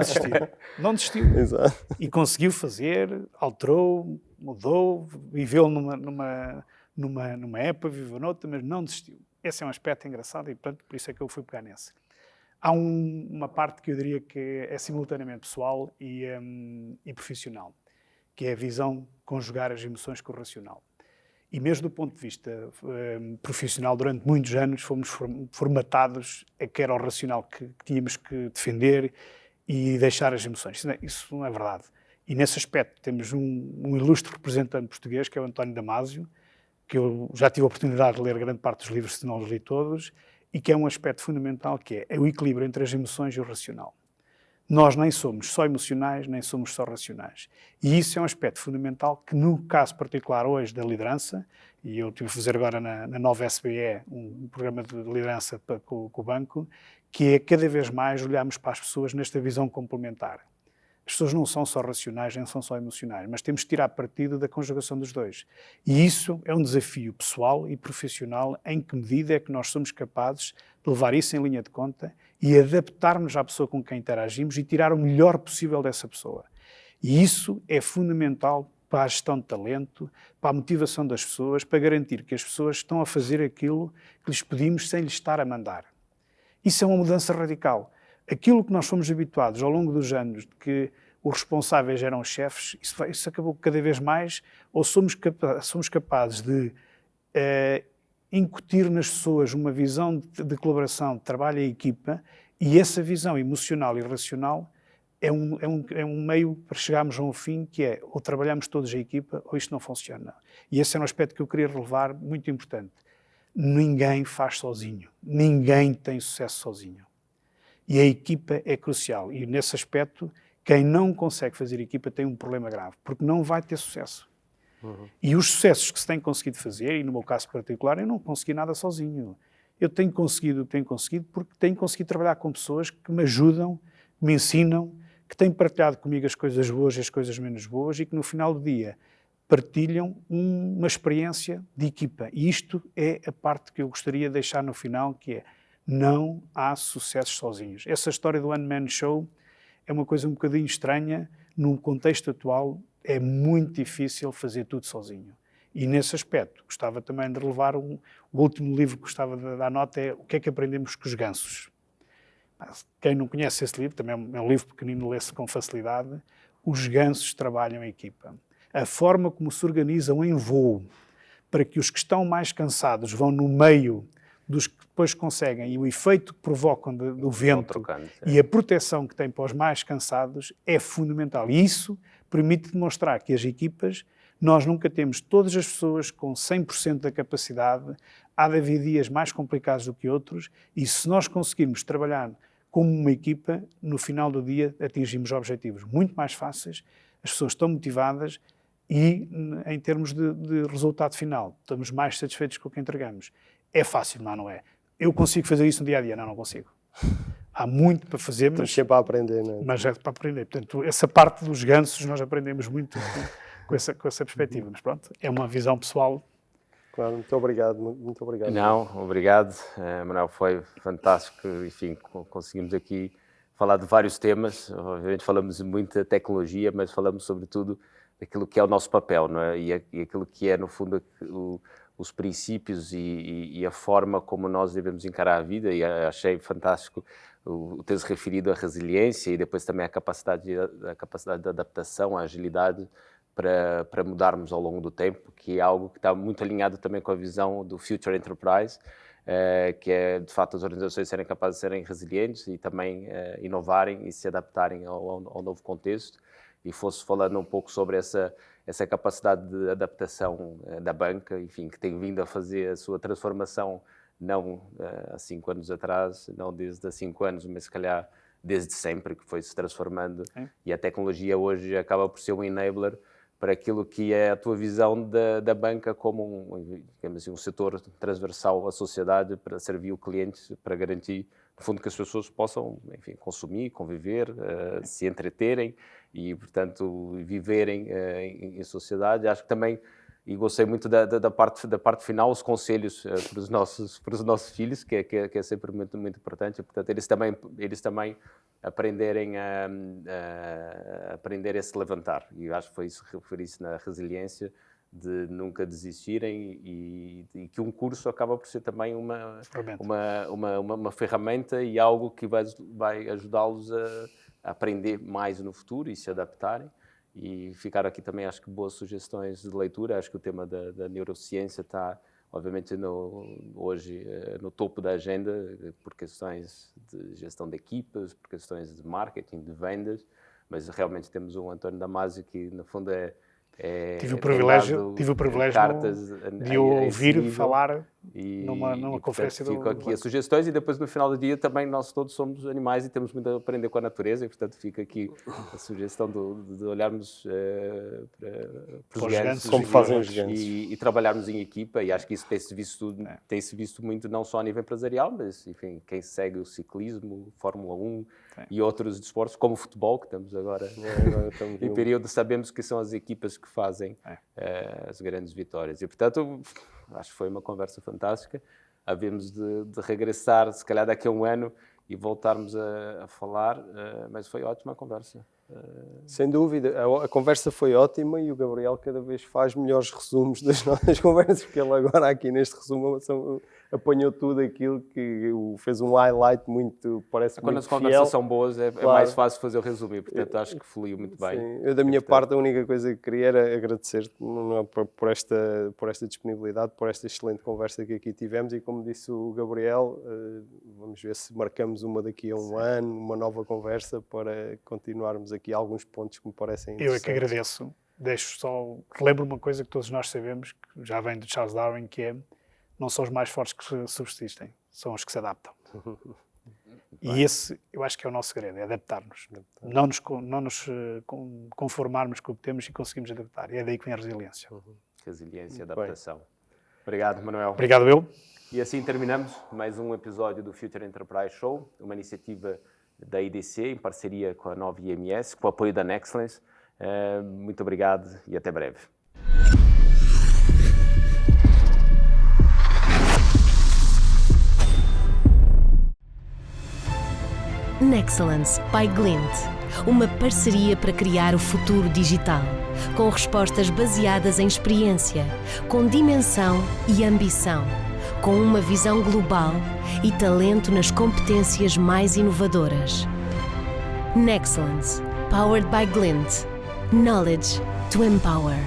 desistiu. Exato. E conseguiu fazer, alterou, mudou, viveu numa época, viveu noutra, mas não desistiu. Esse é um aspecto engraçado e, portanto, por isso é que eu fui pegar nesse. Há uma parte que eu diria que é simultaneamente pessoal e profissional, que é a visão de conjugar as emoções com o racional. E mesmo do ponto de vista profissional, durante muitos anos fomos formatados a que era o racional que tínhamos que defender e deixar as emoções. Isso não é verdade. E nesse aspecto temos um ilustre representante português, que é o António Damasio, que eu já tive a oportunidade de ler grande parte dos livros, se não os li todos, e que é um aspecto fundamental, que é o equilíbrio entre as emoções e o racional. Nós nem somos só emocionais, nem somos só racionais. E isso é um aspecto fundamental que, no caso particular hoje da liderança, e eu tive a fazer agora na nova SBE um programa de liderança com o banco, que é cada vez mais olharmos para as pessoas nesta visão complementar. As pessoas não são só racionais, nem são só emocionais, mas temos que tirar partido da conjugação dos dois. E isso é um desafio pessoal e profissional. Em que medida é que nós somos capazes de levar isso em linha de conta e adaptarmos à pessoa com quem interagimos e tirar o melhor possível dessa pessoa. E isso é fundamental para a gestão de talento, para a motivação das pessoas, para garantir que as pessoas estão a fazer aquilo que lhes pedimos sem lhes estar a mandar. Isso é uma mudança radical. Aquilo que nós fomos habituados ao longo dos anos, de que os responsáveis eram os chefes, isso acabou cada vez mais, ou somos capazes de incutir nas pessoas uma visão de colaboração, de trabalho em equipa, e essa visão emocional e racional é um meio para chegarmos a um fim que é ou trabalhamos todos em equipa ou isto não funciona. E esse é um aspecto que eu queria relevar, muito importante. Ninguém faz sozinho. Ninguém tem sucesso sozinho. E a equipa é crucial. E nesse aspecto, quem não consegue fazer equipa tem um problema grave, porque não vai ter sucesso. Uhum. E os sucessos que se tem conseguido fazer, e no meu caso particular, eu não consegui nada sozinho. Eu tenho conseguido porque tenho conseguido trabalhar com pessoas que me ajudam, que me ensinam, que têm partilhado comigo as coisas boas e as coisas menos boas e que no final do dia partilham uma experiência de equipa. E isto é a parte que eu gostaria de deixar no final, que é: não há sucessos sozinhos. Essa história do One Man Show é uma coisa um bocadinho estranha. Num contexto atual, é muito difícil fazer tudo sozinho. E nesse aspecto, gostava também de relevar o último livro que gostava de dar nota, é O que é que aprendemos com os gansos. Quem não conhece esse livro, também é um livro pequenino, lê-se com facilidade. Os gansos trabalham em equipa. A forma como se organizam em voo para que os que estão mais cansados vão no meio dos que depois conseguem, e o efeito que provocam do vento e a proteção que têm para os mais cansados é fundamental. E isso permite demonstrar que as equipas, nós nunca temos todas as pessoas com 100% da capacidade, há de haver dias mais complicados do que outros, e se nós conseguirmos trabalhar como uma equipa, no final do dia atingimos objetivos muito mais fáceis, as pessoas estão motivadas e, em termos de resultado final, estamos mais satisfeitos com o que entregamos. É fácil, não é? Eu consigo fazer isso no dia-a-dia? Não consigo. Há muito para fazer, mas... Estamos sempre a aprender, não é? Mas é para aprender. Portanto, essa parte dos gansos nós aprendemos muito com essa perspectiva. Mas pronto, é uma visão pessoal. Claro, muito obrigado. Muito obrigado. Não, obrigado. Manuel, foi fantástico. Enfim, conseguimos aqui falar de vários temas. Obviamente falamos muito da tecnologia, mas falamos sobretudo daquilo que é o nosso papel, não é? E aquilo que é, no fundo, os princípios e a forma como nós devemos encarar a vida. E achei fantástico o ter-se referido à resiliência e depois também à capacidade de adaptação, à agilidade para mudarmos ao longo do tempo, que é algo que está muito alinhado também com a visão do Future Enterprise, que é, de facto, as organizações serem capazes de serem resilientes e também inovarem e se adaptarem ao novo contexto. E fosse falando um pouco sobre essa capacidade de adaptação da banca, enfim, que tem vindo a fazer a sua transformação, não há 5 anos atrás, não desde há 5 anos, mas se calhar desde sempre, que foi se transformando. E a tecnologia hoje acaba por ser um enabler para aquilo que é a tua visão da banca como digamos assim, um setor transversal à sociedade para servir o cliente, para garantir, no fundo, que as pessoas possam, enfim, consumir, conviver, se entreterem e, portanto, viverem em sociedade. Acho que também, e gostei muito da parte final, os conselhos para os nossos filhos, que é sempre muito, muito importante. Portanto, eles também aprenderem a se levantar. E acho que foi isso que referi-se na resiliência, de nunca desistirem e que um curso acaba por ser também uma ferramenta e algo que vai ajudá-los a aprender mais no futuro e se adaptarem. E ficar aqui também, acho que boas sugestões de leitura. Acho que o tema da neurociência está, obviamente, hoje no topo da agenda por questões de gestão de equipas, por questões de marketing, de vendas, mas realmente temos um António Damasio que, no fundo, tive o privilégio de ouvir falar numa conferência do... Fico aqui as sugestões e depois no final do dia também nós todos somos animais e temos muito a aprender com a natureza e portanto fica aqui a sugestão de olharmos para os gansos, como fazem os gansos e trabalharmos em equipa e acho que isso tem-se visto muito não só a nível empresarial, mas enfim, quem segue o ciclismo, Fórmula 1 e outros desportos como o futebol que estamos agora em período, sabemos que são as equipas que fazem as grandes vitórias e portanto acho que foi uma conversa fantástica. Havemos de regressar, se calhar daqui a um ano, e voltarmos a falar, mas foi ótima a conversa. Sem dúvida, a conversa foi ótima e o Gabriel cada vez faz melhores resumos das nossas conversas, porque ele agora aqui neste resumo apanhou tudo aquilo que fez um highlight muito, parece quando muito as conversas são boas é mais fácil fazer o resumo e portanto acho que fluiu muito bem. Sim. Eu da minha parte a única coisa que queria era agradecer-te por esta disponibilidade, por esta excelente conversa que aqui tivemos e como disse o Gabriel, vamos ver se marcamos uma daqui a um ano, uma nova conversa para continuarmos aqui alguns pontos que me parecem interessantes. Eu é que agradeço. Relembro uma coisa que todos nós sabemos, que já vem de Charles Darwin, que é: não são os mais fortes que subsistem, são os que se adaptam. E esse, eu acho que é o nosso segredo, é adaptar-nos. Não nos conformarmos com o que temos e conseguimos adaptar. E é daí que vem a resiliência. Resiliência e adaptação. Obrigado, Manuel. Obrigado, eu. E assim terminamos mais um episódio do Future Enterprise Show, uma iniciativa da IDC, em parceria com a Nova IMS, com o apoio da Nexcellence. Muito obrigado e até breve. Nexcellence by Glint, uma parceria para criar o futuro digital, com respostas baseadas em experiência, com dimensão e ambição, com uma visão global e talento nas competências mais inovadoras. Nexcellence, powered by Glint. Knowledge to empower.